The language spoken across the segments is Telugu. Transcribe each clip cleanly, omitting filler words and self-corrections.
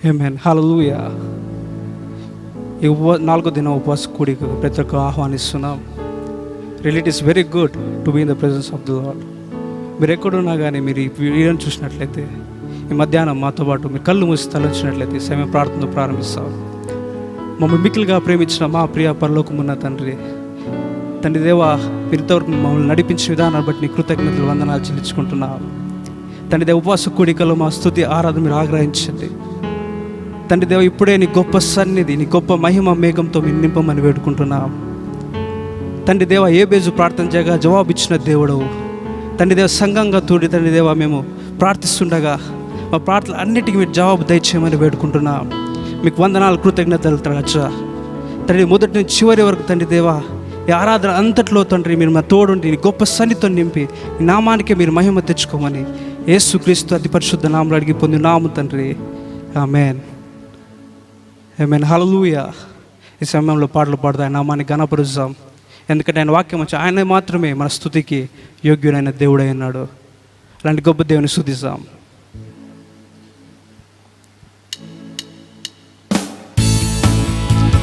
ఆమేన్ హల్లెలూయా. ఈ 4వ దినం ఉపవాస కూడిక ప్రతి ఒక్కరు ఆహ్వానిస్తున్నాం. Really it is very good to be in the presence of the lord. మీరు ఎక్కడున్నా కానీ మీరు ఈ వీడియోని చూసినట్లయితే ఈ మధ్యాహ్నం మాతో పాటు మీరు కళ్ళు మూసి తలంచినట్లయితే సమయం ప్రార్థనతో ప్రారంభిస్తాం. మమ్మల్ని మిక్కిలిగా ప్రేమించిన మా ప్రియ పరలోకమున్న తండ్రి దేవ, మీరు ఇంతవరకు మమ్మల్ని నడిపించిన విధానాన్ని బట్టి నీ కృతజ్ఞతలు వందనాలు చెల్లించుకుంటున్నాం. తండ్రి దేవ, ఉపవాస కూడికలో మా స్తుతి ఆరాధన మీరు ఆగ్రహించండి. తండ్రి దేవ, ఇప్పుడే నీ గొప్ప సన్నిధి, నీ గొప్ప మహిమ మేఘంతో మీరు నింపమని వేడుకుంటున్నాం. తండ్రి దేవ, ఏ బేజు ప్రార్థన చేయగా జవాబు ఇచ్చిన దేవుడవు. తండ్రి దేవ, సంఘంగా తోడి తండ్రి దేవ మేము ప్రార్థిస్తుండగా మా ప్రార్థనలు అన్నిటికీ మీరు జవాబు దయచేయమని వేడుకుంటున్నాం. మీకు వందనాలు, కృతజ్ఞతలు రాజా. తండ్రి మొదటి నుంచి చివరి వరకు తండ్రి దేవ, ఈ ఆరాధన అంతట్లో తండ్రి మీరు మా తోడుండి నీ గొప్ప సన్నిధితో నింపి ఈ నామానికే మీరు మహిమ తెచ్చుకోమని యేసుక్రీస్తు అతి పరిశుద్ధ నామములో అడిగి పొంది నాము తండ్రి, ఆమేన్ ఆమేన్ హల్లెలూయా. ఈ సమయంలో పాటలు పాడుతూ ఆయన నామాన్ని ఘనపరుస్తాం. ఎందుకంటే ఆయన వాక్యం వచ్చి ఆయన మాత్రమే మన స్తుతికి యోగ్యుడైన దేవుడై ఉన్నాడు. అలాంటి గొప్ప దేవుని స్తుతిస్తాం.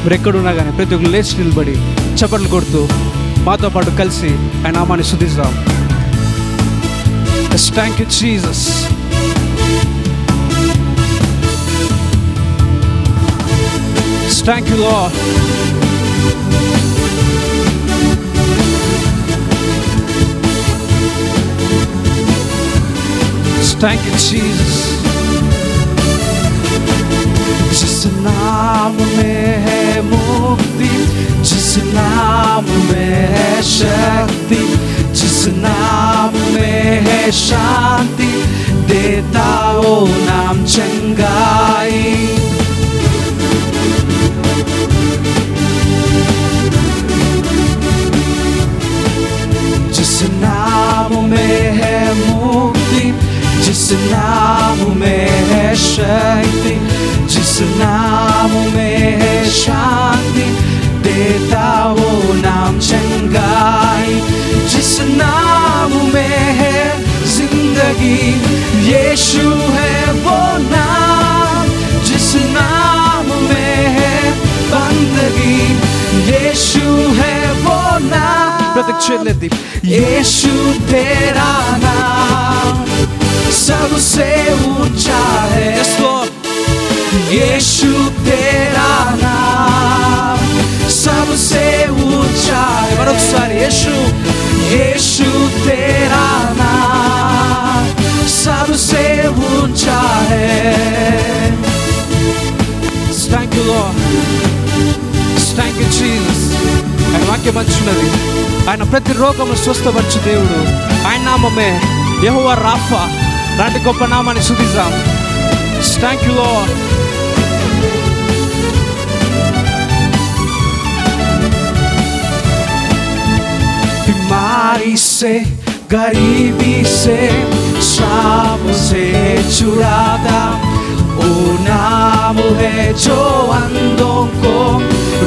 మీరు ఎక్కడున్నా కానీ ప్రతి ఒక్కరు లేచి నిలబడి చప్పట్లు కొడుతూ మాతో పాటు కలిసి ఆయన నామాన్ని స్తుతిస్తాం. Thank you Jesus. Thank you lord. Thank you Jesus. जिस नाम में है मुक्ति, जिस नाम में है शक्ति, जिस नाम में है शांति, देता वो नाम चंगाई. जिस नाम में है मुक्ति, जिस नाम में है शक्ति, जिस नाम में है शांति, देता वो नाम चंगाई. जिस नाम में है जिंदगी, यीशु है वो नाम. जिस नाम में है बंदगी, यीशु है वो नाम. प्रत्यक्ष यीशु तेरा नाम सबसे ऊंचा है. यीशु तेरा नाम सबसे ऊंचा है. मरोकसारी यीशु तेरा नाम सबसे ऊंचा है. Thank you Lord. Thank you Jesus. ఆయన వాక్యం మంచున్నది. ఆయన ప్రతి రోగము స్వస్థపరచు దేవుడు. ఆయన నామమే యెహోవా రాఫా. లాంటి గొప్ప నామాన్ని స్తుతిద్దాం. Thank you Lord. बीमारी से, गरीबी से, श्राप से छुड़ाता ओ नाम है जो अंधों को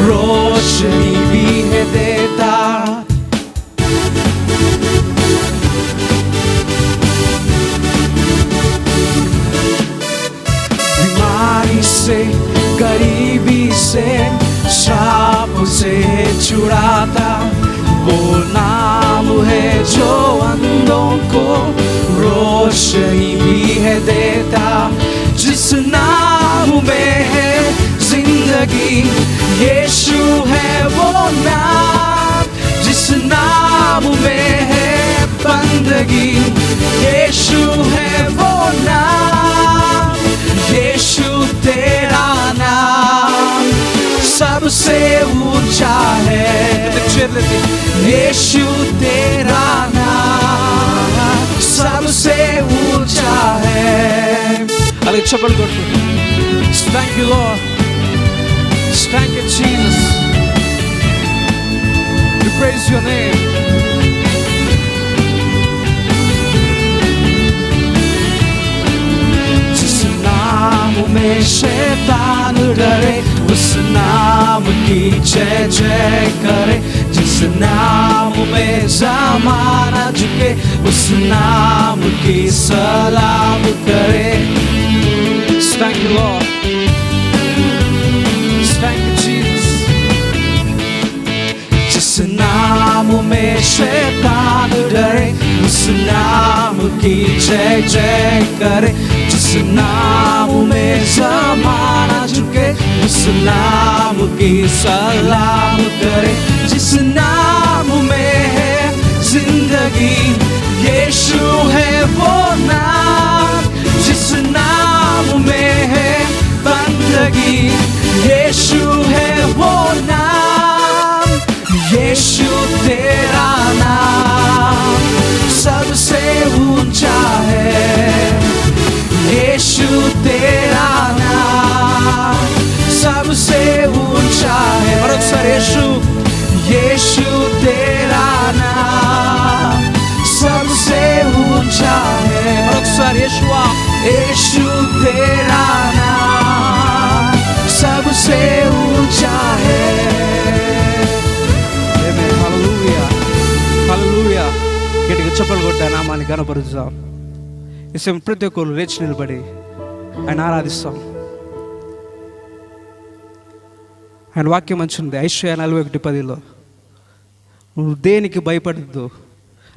रोशनी भी है देता. बीमारी से, गरीबी से, श्राप से छुड़ाता वो नाम है जो अंधों को रोशनी भी है देता. जिस नाम में है जिंदगी, यीशु है वो नाम. जिस नाम में है बंदगी, यीशु है वो नाम. यीशु तेरा नाम सबसे ऊंचा है. यीशु तेरा नाम सबसे ऊंचा है. అలాగే చప్పట్లు కొట్టు. Thank you Lord. Thank you Jesus. We praise your name. जिस नाम में शैतान डरे, उस नाम की जय जय करे. जिस नाम में ज़माना झुके, उस नाम की सलाम करे. Thank you Lord. शैतान डरे, उस नाम की जय जय करे। जिस नाम में ज़माना झुके, उस नाम की सलाम करे। जिस नाम में है जिंदगी, यीशु है वो नाम। जिस नाम में है बंदगी, यीशु है वो नाम। यीशु तेरा नाम सबसे ऊंचा है, यीशु तेरा नाम सबसे ऊंचा है। और अक्सर यीशु तेरा नाम सबसे ऊंचा है। और अक्सर यीशु तेरा नाम सबसे ऊंचा है। హల్లెలూయా, హల్లెలూయా. గట్టిగా చప్పట్లు కొట్టి ఆయన నామాన్ని కనపరుద్దాం. ఈ సమయం ప్రతి ఒక్కరు లేచి నిలబడి ఆయన ఆరాధిస్తాం. ఆయన వాక్యం మంచిది. ఐశ్వర్య 41:10 నువ్వు దేనికి భయపడద్దు,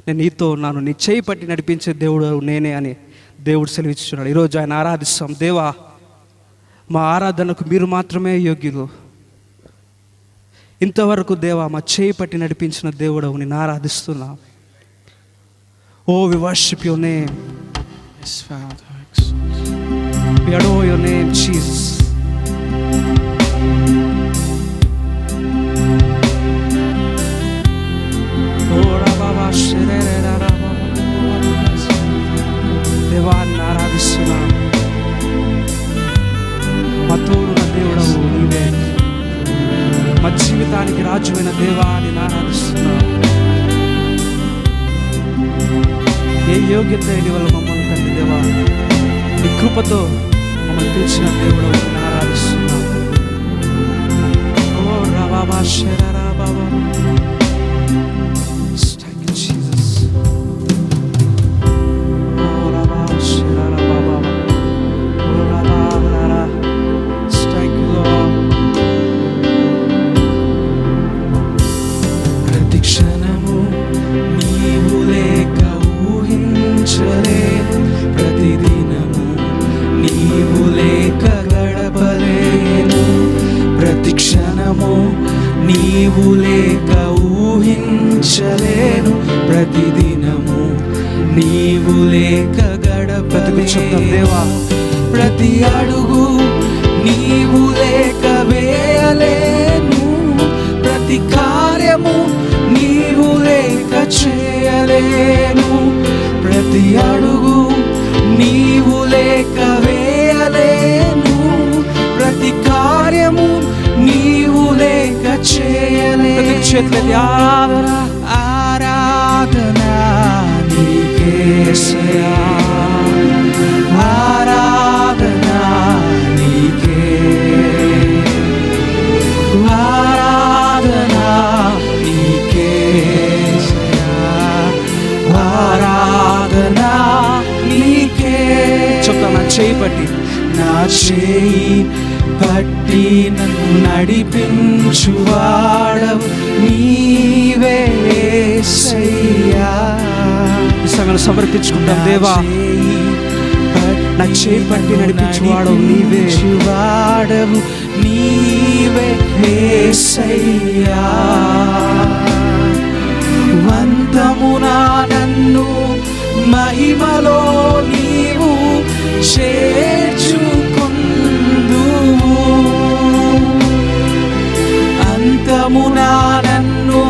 నేను నీతో ఉన్నాను, నీ చేయి పట్టి నడిపించే దేవుడు నేనే అని దేవుడు సెలవిస్తున్నాడు. ఈరోజు ఆయన ఆరాధిస్తాం. దేవా, మా ఆరాధనకు మీరు మాత్రమే యోగ్యులు. ఇంతవరకు దేవా మా చేయి పట్టి నడిపించిన దేవుడు నేను ఆరాధిస్తున్నా. Oh we worship your name, we adore your name Jesus. దేవాన్ని ఆరాధిస్తున్నా. మా తోడున్న దేవుడవు నీవే, మా జీవితానికి రాజువైన దేవాన్ని ఆరాధిస్తున్నా. ఏ యోగ్యత నీ వల్ల మమ్మల్ని తండ్రి దేవా, నీ కృపతో మమ్మల్ని పిలిచిన దేవుడు నేను ఆరాధిస్తున్నా. ఓ రాబా శరా బాబా, నీవు లేక ఊహించలేను, ప్రతిదినము నీవు లేక గడపలేను. దేవా, ప్రతి అడుగు నీవు లేక వేయలేను, ప్రతి కార్యము నీవు లేక చేయలేను. ప్రతి అడుగు నీవు లేక వేయలేను, ప్రతి కార్యము నీవు లేక చేయలేను. ఆరాధన నీకేసయ్యా, ఆరాధన నీకే, ఆరాధన నీకేసయ్యా, ఆరాధన నీకే. చెప్తా, నా చేయి పట్టి, నా చేయి పట్టి నన్ను నడిపించువాడవు నీవే యేసయ్యా. ఈ సమయంలో సమర్పించుకుంటాం. దేవా, నా చేయి పట్టి నడిపించువాడవు నీవే, వాడవు నీవే యేసయ్యా. వంతమునా నన్ను మహిమలో నీవు చేర్చుకొందువు, అంతమునా నన్ను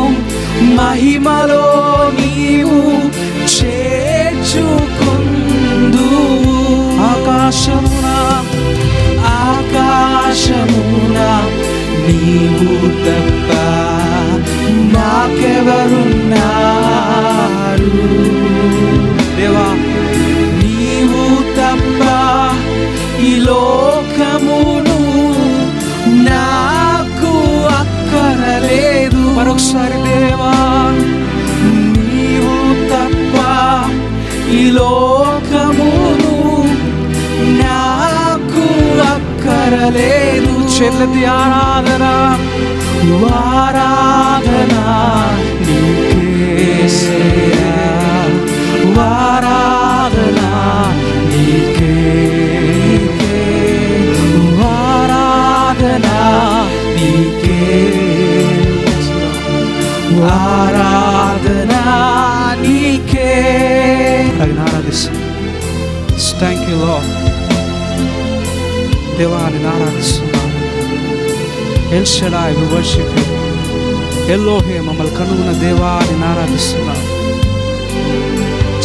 మహిమలో నీవు చేర్చుకొందువు. ఆకాశమునా నీవు తప్ప నాకెవరున్నారు. దేవా, నీవు తప్ప ఈ లోకమును నాకు అక్కరలేదు. మరొకసారి దేవా, నీవు తప్ప ఈ లోకమును నాకు అక్కరలేదు. చెల్లెది ఆరాధన, ఆరాధన నీకే యేసయ్యా ఆరాధన నీకే ఆరాధన నీకే ఆరాధన నీకే ఆరాధిస్తాం. Thank you Lord. దేవాన్ని ఆరాధిస్తున్నాం. El Shaddai we worship you. Elohe మమ్మల్ని కనుగొన్న దేవాన్ని ఆరాధిస్తున్నాం.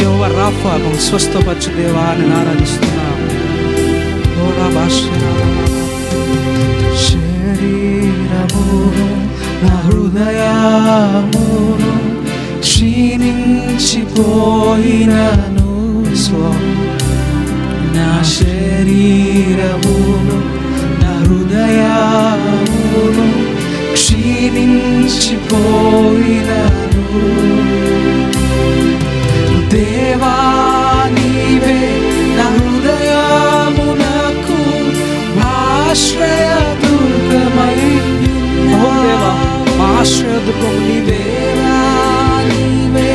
యెహోవా రాఫా మమ్మల్ని స్వస్థపరచు దేవాన్ని ఆరాధిస్తున్నాం. ఓ శరీరమును నా హృదయమును క్షీణించిపోయినను నా శరీరమును నా హృదయమును క్షీణించిపోయినను దేవా నీవే నా హృదయమునకు ఆశ్రయ దుర్గమై ఓ దేవా మా ఆశ్రయ దుర్గము నీవే. నీవే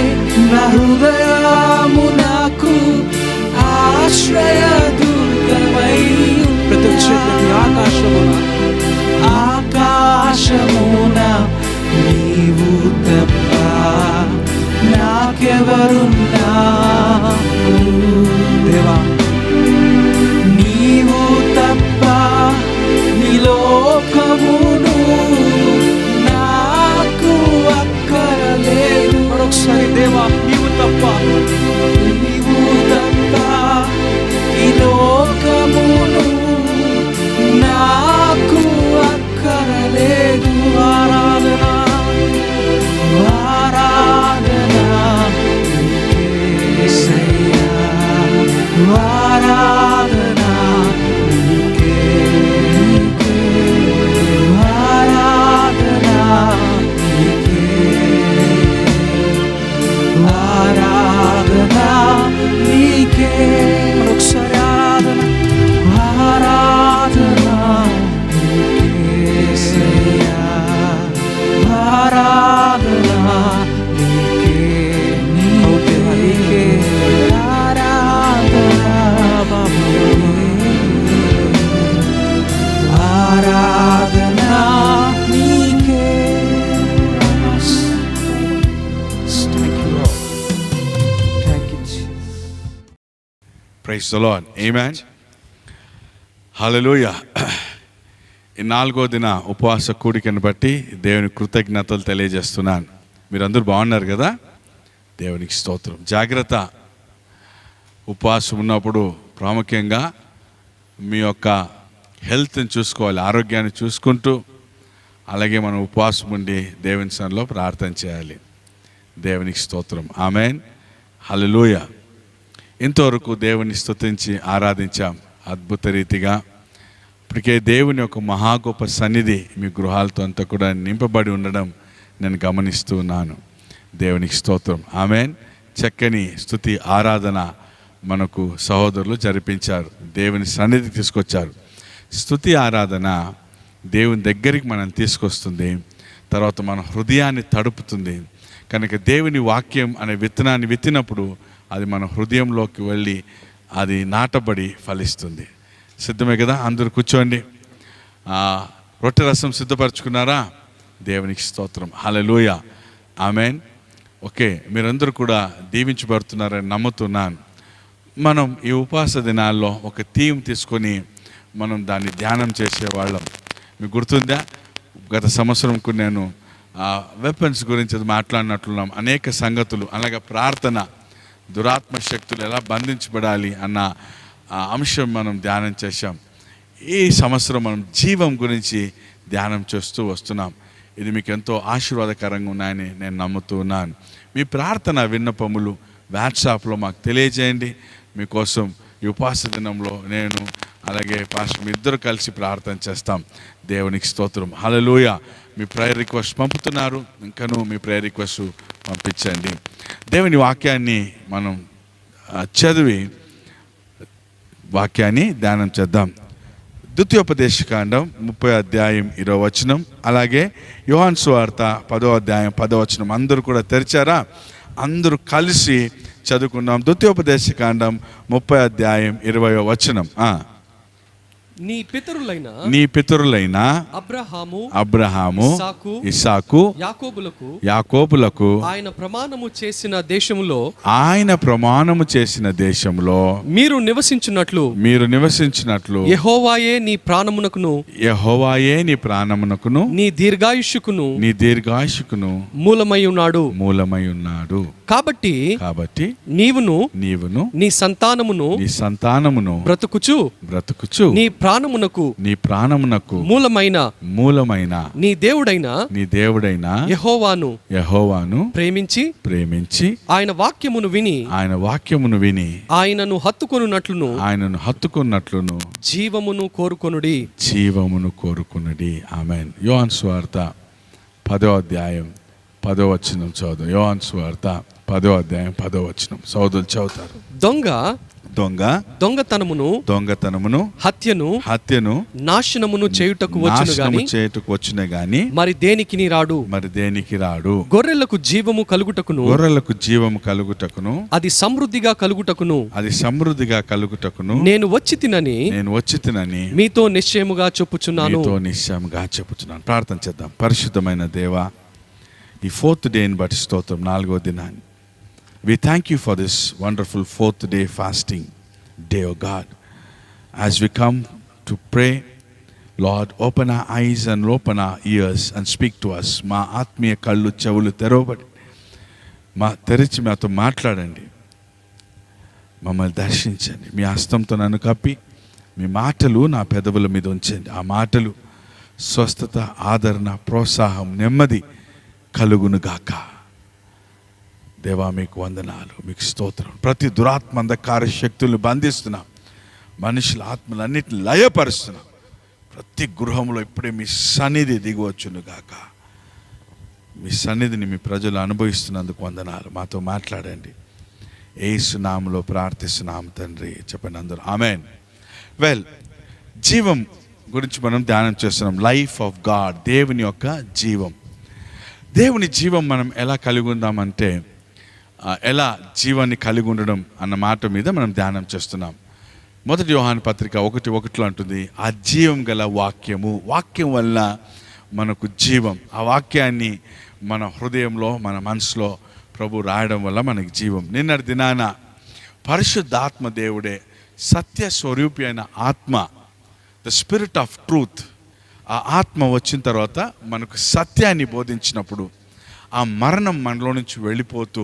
నా హృదయమునకు ఆశ్రయ దుర్గమై ప్రతి ఒక్కటి ఆకాశమున నీవు తప్ప నాకెవరున్నారు దేవా. నీవు తప్ప నీ లోకమును నాకు అక్కరలేదు. మరొకసారి దేవా నీవు తప్ప నీవు తప్ప ఈ లోకమును నాకు అక్కరలేదు. ఆరాధన ఆరాధన నీకే యేసయ్యా ఆరాధన నీకే ఆరాధన నీకే ఆరాధన నీకే మరొకసారి ఆరాధన నీకే యేసయ్యా ఆరాధన నీకే నీకే ఆరాధన ఆరాధన నీకే. Thank you lord. Thank you Jesus. Praise the lord. ఆమేన్. హల్లెలూయా. ఈ 4వ దిన ఉపవాస కూడికను బట్టి దేవుని కృతజ్ఞతలు తెలియజేస్తున్నాను. మీరందరూ బాగున్నారు కదా? దేవునికి స్తోత్రం. జాగ్రత్త. ఉపవాసం ఉన్నప్పుడు ప్రాముఖ్యంగా మీ యొక్క హెల్త్ని చూసుకోవాలి, ఆరోగ్యాన్ని చూసుకుంటూ, అలాగే మనం ఉపవాసం ఉండి దేవుని సన్నిధిలో ప్రార్థన చేయాలి. దేవునికి స్తోత్రం. ఆమేన్. హల్లెలూయా. ఇంతవరకు దేవుని స్తుతించి ఆరాధించాం అద్భుత రీతిగా. ఇప్పటికే దేవుని యొక్క మహా గొప్ప సన్నిధి మీ గృహాలతో అంతా కూడా నింపబడి ఉండడం నేను గమనిస్తూ ఉన్నాను. దేవునికి స్తోత్రం. ఆమేన్. చక్కని స్తుతి ఆరాధన మనకు సహోదరులు జరిపించారు, దేవుని సన్నిధి తీసుకొచ్చారు. స్తుతి ఆరాధన దేవుని దగ్గరికి మనం తీసుకొస్తుంది, తర్వాత మన హృదయాన్ని తడుపుతుంది. కనుక దేవుని వాక్యం అనే విత్తనాన్ని విత్తినప్పుడు అది మన హృదయంలోకి వెళ్ళి అది నాటబడి ఫలిస్తుంది. సిద్ధమే కదా? అందరూ కూర్చోండి. రొట్టె రసం సిద్ధపరచుకున్నారా? దేవునికి స్తోత్రం. హల్లెలూయా. ఆమేన్. ఓకే, మీరందరూ కూడా దీవించబడుతున్నారని నమ్ముతున్నాను. మనం ఈ ఉపవాస దినాల్లో ఒక థీమ్ తీసుకొని మనం దాన్ని ధ్యానం చేసేవాళ్ళం. మీకు గుర్తుందా? గత సంవత్సరంకు నేను వెపన్స్ గురించి మాట్లాడినట్లున్నాం. అనేక సంగతులు, అలాగే ప్రార్థన, దురాత్మ శక్తులు ఎలా బంధించబడాలి అన్న అంశం మనం ధ్యానం చేశాం. ఈ సంవత్సరం మనం జీవం గురించి ధ్యానం చేస్తూ వస్తున్నాం. ఇది మీకు ఎంతో ఆశీర్వాదకరంగా ఉన్నాయని నేను నమ్ముతూ ఉన్నాను. మీ ప్రార్థన విన్నపములు వాట్సాప్లో మాకు తెలియజేయండి. మీకోసం ఈ ఉపవాస దినంలో నేను అలాగే పాస్టర్ మీ ఇద్దరు కలిసి ప్రార్థన చేస్తాం. దేవునికి స్తోత్రం. హల్లెలూయా. మీ ప్రేయర్ రిక్వెస్ట్ పంపుతున్నారు, ఇంకనూ మీ ప్రేయర్ రిక్వెస్ట్ పంపించండి. దేవుని వాక్యాన్ని మనం చదివి వాక్యాన్ని ధ్యానం చేద్దాం. ద్వితీయోపదేశకాండం 30వ అధ్యాయం 20వ వచనం, అలాగే యోహాను సువార్త 10వ అధ్యాయం 10వ వచనం. అందరూ కూడా తెరిచారా? అందరూ కలిసి చదువుకున్నాం. ద్వితీయోపదేశకాండం 30 అధ్యాయం 20వ వచనం. నీ పితరులైన అబ్రహాము ఇస్సాకు యాకోబులకు ఆయన ప్రమాణము చేసిన దేశములో మీరు నివసించున్నట్లు యెహోవాయే నీ ప్రాణమునకును నీ దీర్ఘాయుష్కును మూలమై ఉన్నాడు. కాబట్టి నీవును నీ సంతానమును బ్రతుకుచు నీ ప్రాణమునకు మూలమైన నీ దేవుడైన యెహోవాను ప్రేమించి ఆయన వాక్యమును విని ఆయనను హత్తుకొనున్నట్లును జీవమును కోరుకొనుడి. ఆమేన్. యోహాను సువార్త 10వ అధ్యాయం 10వ వచనం చదువు. యోహాను సువార్త 10వ అధ్యాయం 10వ వచనం సోదరులు చదువుతారు. దొంగతనమును హత్యను నాశనమును చేయుటకు వచ్చును గాని మరి దేనికి రాడు. గొర్రెలకు జీవము కలుగుటకును అది సమృద్ధిగా కలుగుటకును నేను వచ్చి తినని మీతో నిశ్చయముగా చెప్పుచున్నాను. ప్రార్థన చేద్దాం. పరిశుద్ధమైన దేవా, ఈ 4th డేని బట్టి స్తోత్రం. 4వ దినాన్ని we thank you for this wonderful 4th day fasting day, oh God. As we come to pray, Lord, open our eyes and open our ears and speak to us. మా ఆత్మీయ కళ్ళు చెవులు తెరిచి మాతో మాట్లాడండి, మమ్మల్ని దర్శించండి. మీ హస్తంతో నన్ను కప్పి మీ మాటలు నా పెదవుల మీద ఉంచండి. ఆ మాటలు స్వస్థత, ఆదరణ, ప్రోత్సాహం, నెమ్మది కలుగును గాక. దేవా, మీకు వందనాలు, మీకు స్తోత్రం. ప్రతి దురాత్మ అంధకార శక్తులను బంధిస్తున్నాం. మనుషుల ఆత్మలన్నిటిని లయపరుస్తున్నాం. ప్రతి గృహంలో ఇప్పుడే మీ సన్నిధి దిగవచ్చును గాక. మీ సన్నిధిని మీ ప్రజలు అనుభవిస్తున్నందుకు వందనాలు. మాతో మాట్లాడండి. యేసు నామములో ప్రార్థిస్తున్నాం తండ్రి. చెప్పండి అందరూ ఆమేన్. వెల్, జీవం గురించి మనం ధ్యానం చేస్తున్నాం. లైఫ్ ఆఫ్ గాడ్, దేవుని యొక్క జీవం. దేవుని జీవం మనం ఎలా కలిగి ఉందామంటే, ఎలా జీవాన్ని కలిగి ఉండడం అన్న మాట మీద మనం ధ్యానం చేస్తున్నాం. 1 యోహాను పత్రిక 1:1 అంటుంది, ఆ జీవం గల వాక్యం వల్ల మనకు జీవం. ఆ వాక్యాన్ని మన హృదయంలో, మన మనసులో ప్రభు రాయడం వల్ల మనకి జీవం. నిన్నటి దినాన పరిశుద్ధాత్మ దేవుడే, సత్య స్వరూపి అయిన ఆత్మ, ద స్పిరిట్ ఆఫ్ ట్రూత్, ఆ ఆత్మ వచ్చిన తర్వాత మనకు సత్యాన్ని బోధించినప్పుడు ఆ మరణం మనలో నుంచి వెళ్ళిపోతూ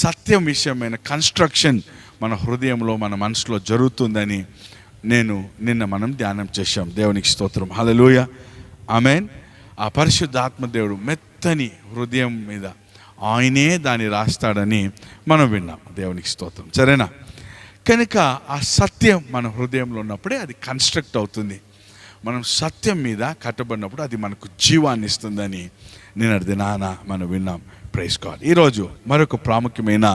సత్యం విషయమైన కన్స్ట్రక్షన్ మన హృదయంలో, మన మనసులో జరుగుతుందని నిన్న మనం ధ్యానం చేశాం. దేవునికి స్తోత్రం. హల్లెలూయా, ఆమేన్. ఆ పరిశుద్ధాత్మ దేవుడు మెత్తని హృదయం మీద ఆయనే దాన్ని రాస్తాడని మనం విన్నాం. దేవునికి స్తోత్రం. సరేనా? కనుక ఆ సత్యం మన హృదయంలో ఉన్నప్పుడే అది కన్స్ట్రక్ట్ అవుతుంది. మనం సత్యం మీద కట్టబడినప్పుడు అది మనకు జీవాన్ని ఇస్తుందని నిన్నటి దినాన మనం విన్నాం. Praise God. ఈరోజు మరొక ప్రాముఖ్యమైన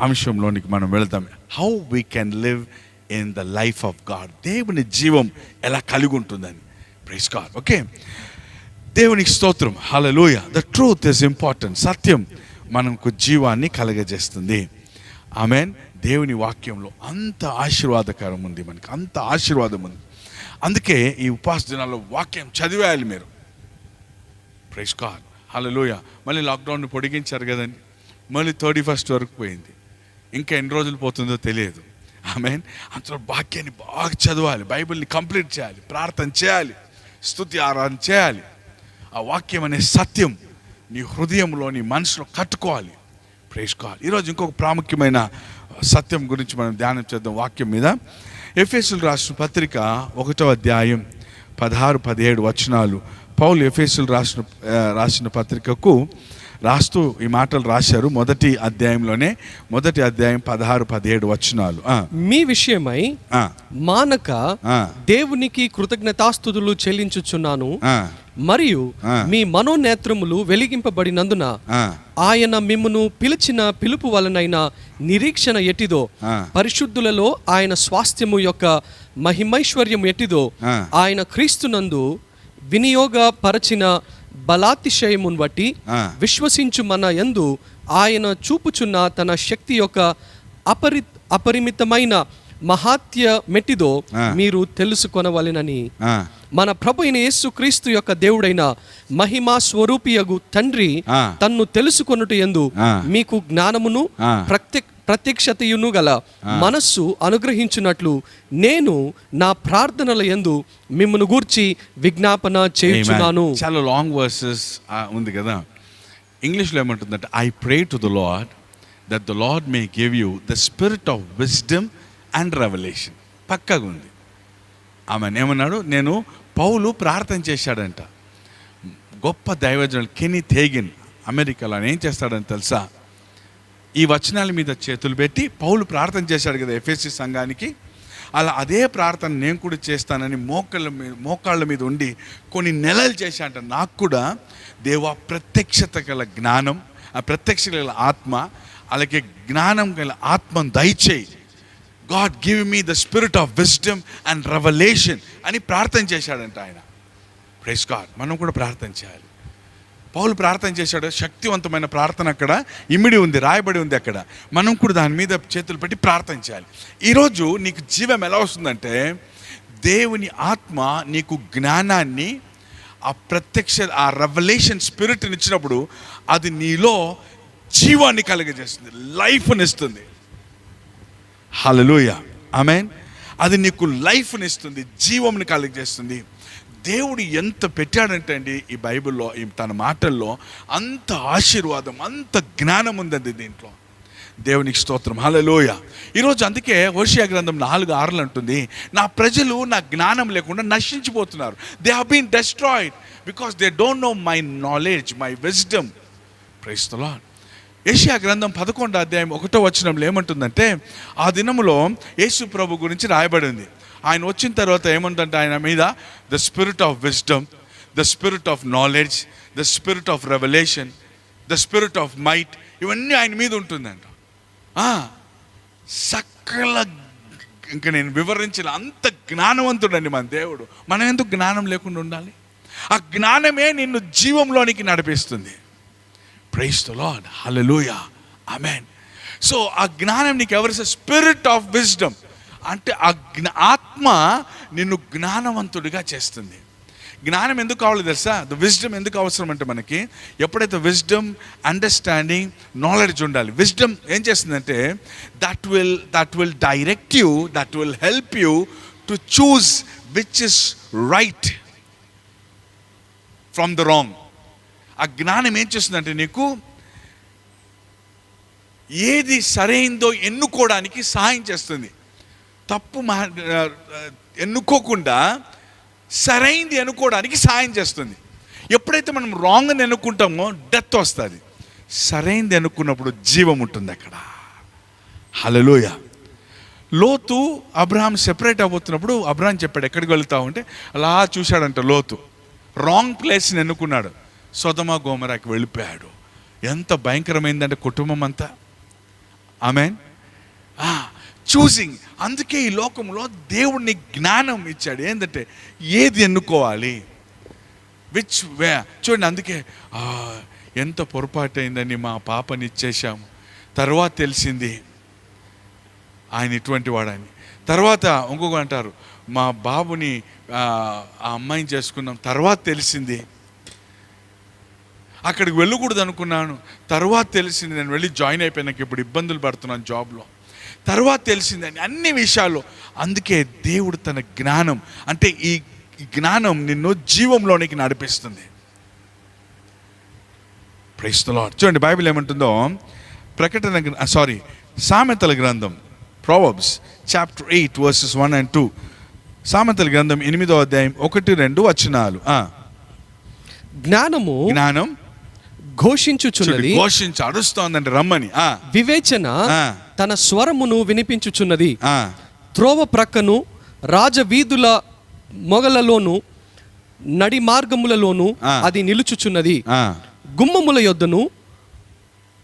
అంశంలోనికి మనం వెళ్తాం. How we can live in the life of God. దేవుని జీవం ఎలా కలిగి ఉంటుందని. Praise God. ఓకే, దేవునికి స్తోత్రం. హల్లెలూయా. The truth is important. సత్యం మనకు జీవాన్ని కలగజేస్తుంది. ఆమేన్. దేవుని వాక్యంలో అంత ఆశీర్వాదకరం ఉంది, మనకి అంత ఆశీర్వాదం ఉంది. అందుకే ఈ ఉపవాస దినాల్లో వాక్యం చదివేయాలి మీరు. Praise God. హల్లెలూయా. మళ్ళీ లాక్డౌన్ పొడిగించారు కదండి, మళ్ళీ 31st వరకు పోయింది. ఇంకా ఎన్ని రోజులు పోతుందో తెలియదు. ఆమేన్. అంతలో వాక్యాన్ని బాగా చదవాలి, బైబిల్ని కంప్లీట్ చేయాలి, ప్రార్థన చేయాలి, స్తుతి ఆరాధన చేయాలి. ఆ వాక్యం అనే సత్యం నీ హృదయంలో, నీ మనసులో కట్టుకోవాలి. Praise God. ఈరోజు ఇంకొక ప్రాముఖ్యమైన సత్యం గురించి మనం ధ్యానం చేద్దాం వాక్యం మీద. ఎఫెసీయులు రాసిన పత్రిక 1వ అధ్యాయం 16-17 వచనాలు. పౌలు ఎఫెసీయులు రాసిన పత్రికకు రాస్తూ ఈ మాటలు రాశారు. మొదటి అధ్యాయంలోనే, మొదటి అధ్యాయం 16-17 వచనాలు. మీ విషయమై మానక దేవునికి కృతజ్ఞతాస్తుతులు చెల్లించుచున్నాను, మరియు మీ మనోనేత్రములు వెలిగింపబడినందున ఆయన మిమ్మును పిలిచిన పిలుపు వలనైన నిరీక్షణ ఎట్టిదో, పరిశుద్ధులలో ఆయన స్వాస్థ్యము యొక్క మహిమైశ్వర్యం ఎట్టిదో, ఆయన క్రీస్తునందు వినియోగపరచిన బలాతిశయమును బట్టి ఆ. విశ్వసించు మన యందు ఆయన చూపుచున్న తన శక్తి యొక్క అపరిమితమైన మహాత్య మెట్టిదో ఆ. మీరు తెలుసుకొనవలెనని ఆ, మన ప్రభు అయిన యేసు క్రీస్తు యొక్క దేవుడైన మహిమా స్వరూపియగు తండ్రి ఆ. తన్ను తెలుసుకొనుట యందు ఆ. మీకు జ్ఞానమును ఆ. ప్రత్యక్షతయును గల మనస్సు అనుగ్రహించున్నట్లు నేను నా ప్రార్థనల యందు మిమ్మల్ని గూర్చి విజ్ఞాపన చేయుచున్నాను. Amen. చాలా లాంగ్ వర్సెస్ ఉంది కదా. ఇంగ్లీష్లో ఏమంటుందంటే I pray to the lord that the lord May give you the spirit of wisdom and revolution. పక్కగా ఉంది. ఆమె ఏమన్నాడు, నేను పౌలు ప్రార్థన చేశాడంట. గొప్ప దైవజనుడు కెనీత్ హేగిన్ అమెరికాలో ఆయన ఏం చేస్తాడని తెలుసా, ఈ వచనాల మీద చేతులు పెట్టి పౌలు ప్రార్థన చేశాడు కదా ఎఫెసీ సంఘానికి, అలా అదే ప్రార్థన నేను కూడా చేస్తానని మోకాళ్ళ మీద ఉండి కొన్ని నెలలు చేశాంట. నాకు కూడా దేవా ప్రత్యక్షత గల జ్ఞానం, ఆ ప్రత్యక్ష గల ఆత్మ, అలాగే జ్ఞానం గల ఆత్మను దయచేయి, God give me the spirit of wisdom and revolution అని ప్రార్థన చేశాడంట ఆయన. Praise God. మనం కూడా ప్రార్థన చేయాలి. పౌలు ప్రార్థన చేశాడు, శక్తివంతమైన ప్రార్థన అక్కడ ఇమిడి ఉంది, రాయబడి ఉంది అక్కడ. మనం కూడా దాని మీద చేతులు పెట్టి ప్రార్థన చేయాలి. ఈరోజు నీకు జీవం ఎలా వస్తుందంటే, దేవుని ఆత్మ నీకు జ్ఞానాన్ని, ఆ ప్రత్యక్ష ఆ రెవల్యూషన్ స్పిరిట్ని ఇచ్చినప్పుడు అది నీలో జీవాన్ని కలుగజేస్తుంది, లైఫ్ని ఇస్తుంది. హల్లెలూయా, ఆమేన్. అది నీకు లైఫ్ని ఇస్తుంది, జీవంని కలుగజేస్తుంది. దేవుడు ఎంత పెట్టాడంటే అండి ఈ బైబిల్లో, తన మాటల్లో అంత ఆశీర్వాదం, అంత జ్ఞానం ఉందండి దీంట్లో. దేవునికి స్తోత్రం, హల్లెలూయా. ఈరోజు అందుకే హోషేయ గ్రంథం 4:6 అంటుంది, నా ప్రజలు నా జ్ఞానం లేకుండా నశించిపోతున్నారు. They have been destroyed because they don't know my knowledge, my wisdom. Praise the lord. యెషయా గ్రంథం 11:1 ఏమంటుందంటే, ఆ దినములో యేసు ప్రభు గురించి రాయబడింది. ఆయన వచ్చిన తర్వాత ఏముందంటే ఆయన మీద the spirit of wisdom, the spirit of knowledge, the spirit of revolution, the spirit of might, ఇవన్నీ ఆయన మీద ఉంటుందంట. సకల, ఇంకా నేను వివరించిన అంత జ్ఞానవంతుడండి మన దేవుడు. మనం ఎందుకు జ్ఞానం లేకుండా ఉండాలి? ఆ జ్ఞానమే నిన్ను జీవంలోనికి నడిపిస్తుంది. Praise the lord, hallelujah, amen. So ఆ జ్ఞానం నీకు ఎవరు? స్పిరిట్ ఆఫ్ విజ్డమ్ అంటే ఆ ఆత్మ నిన్ను జ్ఞానవంతుడిగా చేస్తుంది. జ్ఞానం ఎందుకు కావాలి తెలుసా? ద విజ్డమ్ ఎందుకు అవసరం అంటే మనకి ఎప్పుడైతే విజ్డమ్, అండర్స్టాండింగ్, నాలెడ్జ్ ఉండాలి. విజ్డమ్ ఏం చేస్తుందంటే that will direct you, that will help you to choose which is right from the wrong. ఆ జ్ఞానం ఏం చేస్తుందంటే నీకు ఏది సరైందో ఎన్నుకోవడానికి సహాయం చేస్తుంది. తప్పు ఎన్నుకోకుండా సరైంది ఎన్నుకోవడానికి సహాయం చేస్తుంది. ఎప్పుడైతే మనం రాంగ్ అని ఎన్నుకుంటామో డెత్ వస్తుంది. సరైంది ఎన్నుకున్నప్పుడు జీవం ఉంటుంది అక్కడ. హల్లెలూయా. లోతు అబ్రహాం సెపరేట్ అవ్వబోతున్నప్పుడు అబ్రహాం చెప్పాడు, ఎక్కడికి వెళ్తావు అంటే, అలా చూశాడంట లోతు. రాంగ్ ప్లేస్ని ఎన్నుకున్నాడు, సొదొమ గొమొరాకి వెళ్ళిపోయాడు. ఎంత భయంకరమైందంటే కుటుంబం అంతా. ఆమేన్. చూసింగ్. అందుకే ఈ లోకంలో దేవుడిని జ్ఞానం ఇచ్చాడు. ఏంటంటే ఏది ఎన్నుకోవాలి, విచ్ వే. చూడండి, అందుకే ఎంత పొరపాటు అయిందని మా పాపని ఇచ్చేసాము. తర్వాత తెలిసింది ఆయన ఇటువంటి వాడని. తర్వాత ఇంకొక అంటారు, మా బాబుని ఆ అమ్మాయిని చేసుకున్నాం, తర్వాత తెలిసింది. అక్కడికి వెళ్ళకూడదు అనుకున్నాను, తర్వాత తెలిసింది. నేను వెళ్ళి జాయిన్ అయిపోయినాక ఇప్పుడు ఇబ్బందులు పడుతున్నాను జాబ్లో, తర్వాత తెలిసిందని అన్ని విషయాలు. అందుకే దేవుడు తన జ్ఞానం అంటే ఈ జ్ఞానం నిన్ను జీవంలోనికి నడిపిస్తుంది. Praise the lord. చూడండి బైబిల్ ఏమంటుందో, సామెతల గ్రంథం, ప్రొవర్బ్స్ చాప్టర్ 8 verses 1 and 2. సామెతల గ్రంథం 8వ అధ్యాయం 1-2 వచనాలు. జ్ఞానం ఘోషించుచున్నది, అరుస్తోందండి రమ్మని. వివేచన తన స్వరమును వినిపించుచున్నది. త్రోవ ప్రక్కను, రాజవీధుల మొగలలోను, నడి మార్గములలోను అది నిలుచుచున్నది. గుమ్మముల యొద్దను,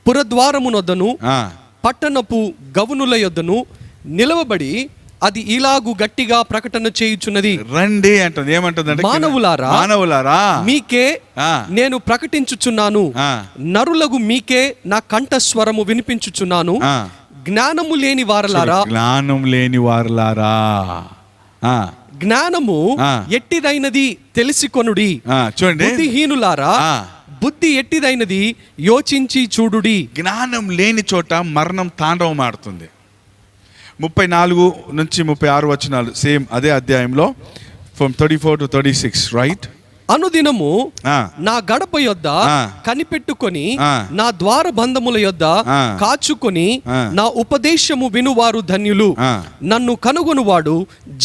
పురద్వారమునొద్దను, పట్టణపు గవునుల యొద్దను నిలవబడి అది ఇలాగు గట్టిగా ప్రకటన చేయుచున్నది. రండి అంటుంది. ఏమంటుందంటే, మానవులారా మీకే ఆ. నేను ప్రకటించుచున్నాను, ఆ. నరులగు మీకే నా కంఠస్వరము వినిపించుచున్నాను. ఆ. జ్ఞానము లేని వారలారా, జ్ఞానం లేని వారలారా, జ్ఞానము ఆ. ఎట్టిదైనది తెలిసికొనుడి. చూడండి, బుద్ధిహీనులారా, ఆ. బుద్ధి ఎట్టిదైనది యోచించి చూడుడి. జ్ఞానం లేని చోట మరణం తాండవం ఆడుతుంది. 34 నుంచి 36 వచనాలు సేమ్ అదే అధ్యాయంలో, ఫ్రమ్ 34 to 36, రైట్? అనుదినము ఆ. నా గడప యొద్ద ఆ. కనిపెట్టుకొని, ఆ. నా ద్వార బంధముల యొద్ద ఆ. కాచుకొని, ఆ. నా ఉపదేశము వినువారు ధన్యులు. ఆ. నన్ను కనుగొనువాడు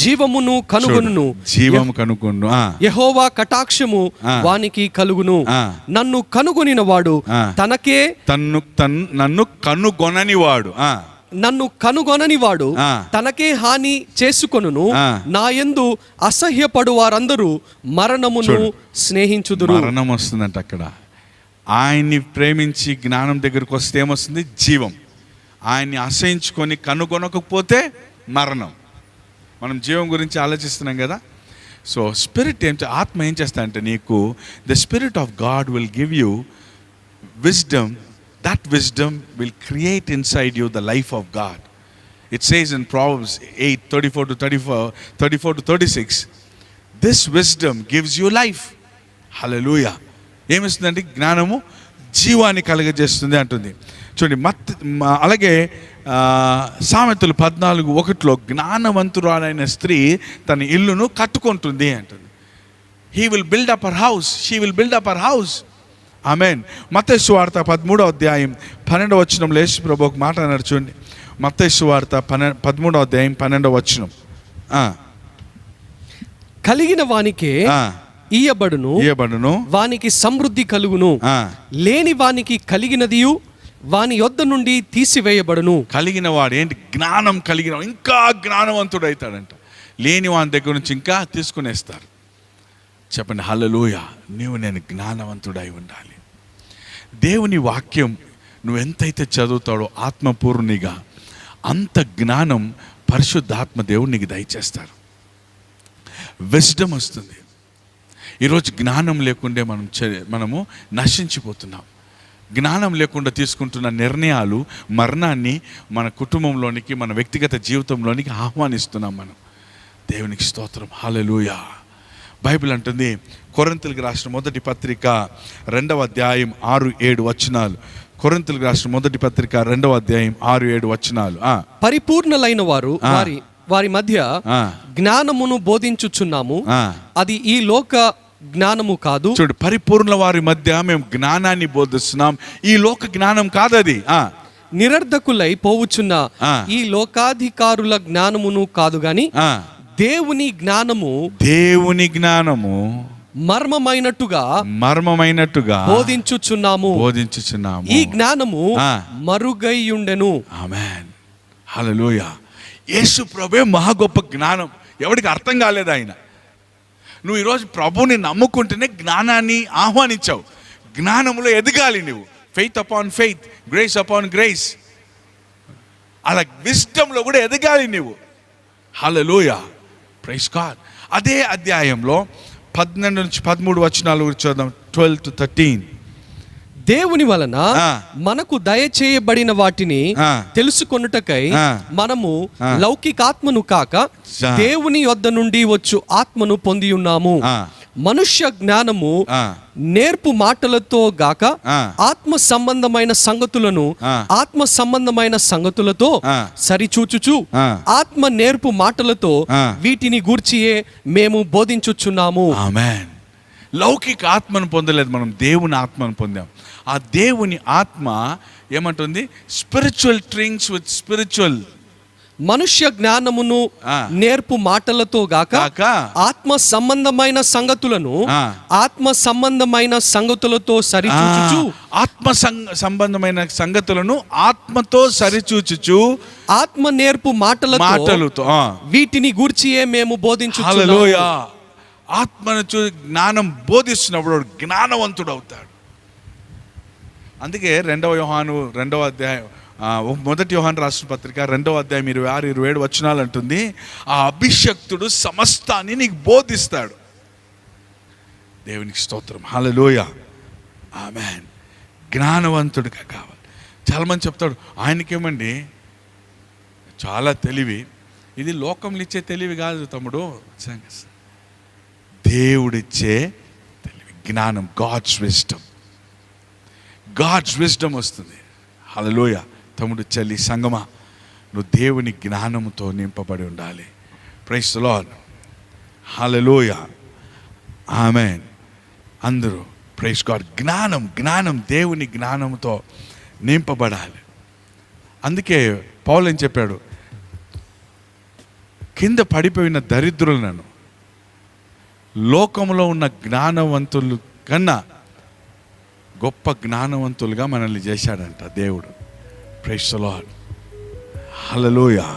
జీవమును కనుగొనును. జీవం కనుగొను. యెహోవా కటాక్షము ఆ. వానికి కలుగును. ఆ. నన్ను కనుగొనిన వాడు ఆ. తనకే, నన్ను కనుగొనని వాడు, నన్ను కనుగొనని వాడు ఆ. తనకే హాని చేసుకొనును. ఆ. నా యందు అసహ్యపడు వారందరూ మరణమును స్నేహించుదురు. మరణం వస్తుందంట అక్కడ. ఆయన్ని ప్రేమించి జ్ఞానం దగ్గరకు వస్తే ఏమొస్తుంది? జీవం. ఆయన్ని అసహించుకొని కనుగొనకపోతే మరణం. మనం జీవం గురించి ఆలోచిస్తున్నాం కదా. సో స్పిరిట్ ఆత్మ ఏం చేస్తా అంటే, నీకు the spirit of God will give you wisdom. That wisdom will create inside you the life of God. It says in Proverbs 8:34 to 36, this wisdom gives you life. Hallelujah. ఏమిస్తుందండి? జ్ఞానము జీవాన్ని కలుగజేస్తుంది అంటుంది. చూడండి, అలాగే సామెతలు 14:1 జ్ఞానవంతురాలైన స్త్రీ తన ఇల్లును కట్టుకుంటుంది అంటుంది. He will build up her house. She will build up her house. ఆమేన్. మత్తయి సువార్త 13వ అధ్యాయం 12వ వచనంలో యేసు ప్రభు ఒక మాట అన్నాడు. చూడండి, మత్తయి సువార్త 13వ అధ్యాయం 12వ వచనం. కలిగిన వానికే ఇయ్యబడును, వానికి సమృద్ధి కలుగును. లేని వానికి కలిగినదియు వాని యొద్ద నుండి తీసివేయబడును. కలిగిన వాడు ఏంటి? జ్ఞానం కలిగిన ఇంకా జ్ఞానవంతుడు అవుతాడంట. లేని వాని దగ్గర నుంచి ఇంకా తీసుకునేస్తారు. చెప్పండి హల్లెలూయా. నేను జ్ఞానవంతుడై ఉండాలి. దేవుని వాక్యం నువ్వు ఎంతైతే చదువుతాడో ఆత్మపూర్ణిగా, అంత జ్ఞానం పరిశుద్ధాత్మ దేవుడు నీకు దయచేస్తారు. విజ్డమ్ వస్తుంది. ఈరోజు జ్ఞానం లేకుండే మనము నశించిపోతున్నాం. జ్ఞానం లేకుండా తీసుకుంటున్న నిర్ణయాలు మరణాన్ని మన కుటుంబంలోనికి, మన వ్యక్తిగత జీవితంలోనికి ఆహ్వానిస్తున్నాం మనం. దేవునికి స్తోత్రం. హల్లెలూయా. బైబిల్ అంటుంది, కొరింథీయులకు రాసిన మొదటి పత్రిక 2వ అధ్యాయం 6-7 వచనాలు. కొరింథీయులకు రాసిన మొదటి పత్రిక 2వ అధ్యాయం 6-7 వచనాలు. పరిపూర్ణులైన వారు వారి మధ్య జ్ఞానమును బోధించుచున్నాము, అది ఈ లోక జ్ఞానము కాదు. చూడు, పరిపూర్ణ వారి మధ్య మేము జ్ఞానాన్ని బోధిస్తున్నాం, ఈ లోక జ్ఞానం కాదు అది. నిరర్ధకులై పోవుచున్న ఈ లోకాధికారుల జ్ఞానమును కాదు గాని దేవుని జ్ఞానము మర్మమైనట్టుగా బోధించుచున్నాము. ఈ జ్ఞానము మరుగైయుండెను. ఆమేన్. హల్లెలూయా. యేసు ప్రభువే మహా గొప్ప జ్ఞానం. ఎవరికి అర్థం కాలేదు ఆయన. నువ్వు ఈరోజు ప్రభువుని నమ్ముకుంటేనే జ్ఞానాన్ని ఆహ్వానించావు. జ్ఞానంలో ఎదగాలి నువ్వు. Faith upon faith, grace upon grace. అలా విజ్డమ్లో కూడా ఎదగాలి నువ్వు. హల్లెలూయా. Praise God. అదే అధ్యాయంలో 12 నుంచి 13 వచనాలు చూద్దాం. 12 to 13. దేవుని వలన మనకు దయచేయబడిన వాటిని తెలుసుకొనుటకై మనము లౌకికాత్మను కాక దేవుని యొద్ద నుండి వచ్చు ఆత్మను పొంది ఉన్నాము. మనుష్య జ్ఞానము నేర్పు మాటలతో గాక ఆత్మ సంబంధమైన సంగతులతో సరిచూచుచు ఆత్మ నేర్పు మాటలతో వీటిని గూర్చియే మేము బోధించుచున్నాము. ఆమేన్. లౌకిక ఆత్మను పొందలేదు మనం, దేవుని ఆత్మను పొందాం. ఆ దేవుని ఆత్మ ఏమంటుంది? Spiritual things with spiritual. మనుష్య జ్ఞానమును నేర్పు మాటలతో గాక ఆత్మ సంబంధమైన సంగతులతో సరిచూచుచు ఆత్మ సంబంధమైన సంగతులను ఆత్మతో సరిచూచుచు ఆత్మ నేర్పు మాటలతో వీటిని గూర్చియే మేము బోధించుచున్నాము. హల్లెలూయా. ఆత్మను జ్ఞానం బోధిస్తున్నప్పుడు జ్ఞానవంతుడు అవుతాడు. అందుకే 2వ యోహాను 2వ అధ్యాయం మొదటి యోహాను రాసిన పత్రిక 2వ అధ్యాయం 26-27 వచనాలు అంటుంది, ఆ అభిషక్తుడు సమస్తాన్ని నీకు బోధిస్తాడు. దేవునికి స్తోత్రం, హల్లెలూయా, ఆమేన్. జ్ఞానవంతుడిగా కావాలి. చాలామంది చెప్తాడు ఆయనకేమండి చాలా తెలివి. ఇది లోకంలో ఇచ్చే తెలివి కాదు తమ్ముడు, దేవుడిచ్చే తెలివి, జ్ఞానం, గాడ్స్ విజ్డమ్ వస్తుంది. హల్లెలూయా. తమ్ముడు, చెల్లి, సంగమా, నువ్వు దేవుని జ్ఞానంతో నింపబడి ఉండాలి. ప్రైజ్ ది లార్డ్, హల్లెలూయా, ఆమేన్. అందరూ ప్రైజ్ గాడ్. జ్ఞానం దేవుని జ్ఞానంతో నింపబడాలి. అందుకే పౌలు ఏం చెప్పాడు, కింద పడిపోయిన దరిద్రులను లోకంలో ఉన్న జ్ఞానవంతులు కన్నా గొప్ప జ్ఞానవంతులుగా మనల్ని చేశాడంట దేవుడు. ప్రైజ్ ది లార్డ్, హల్లెలూయా,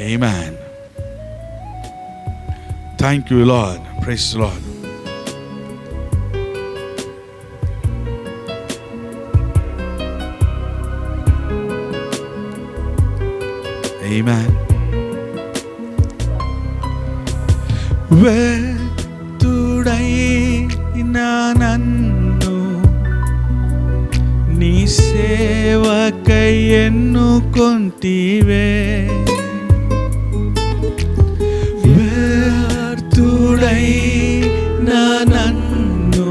ఆమేన్. Thank you lord, praise the lord. ఆమేన్. వ్యర్థుడైన నన్ను నీ సేవకై ఎన్నుకొంటివే, వ్యర్థుడైన నన్ను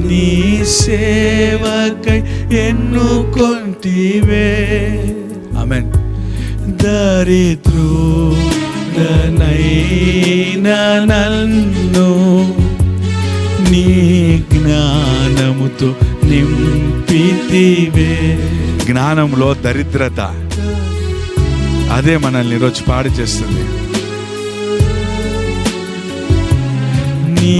నీ సేవకై ఎన్నుకొంటివే. ఆమేన్. దరిద్రుడనైన నన్ను నీ జ్ఞానముతో నింపితివే. జ్ఞానంలో దరిద్రత, అదే మనల్ని ఈరోజు పాడు చేస్తుంది. నీ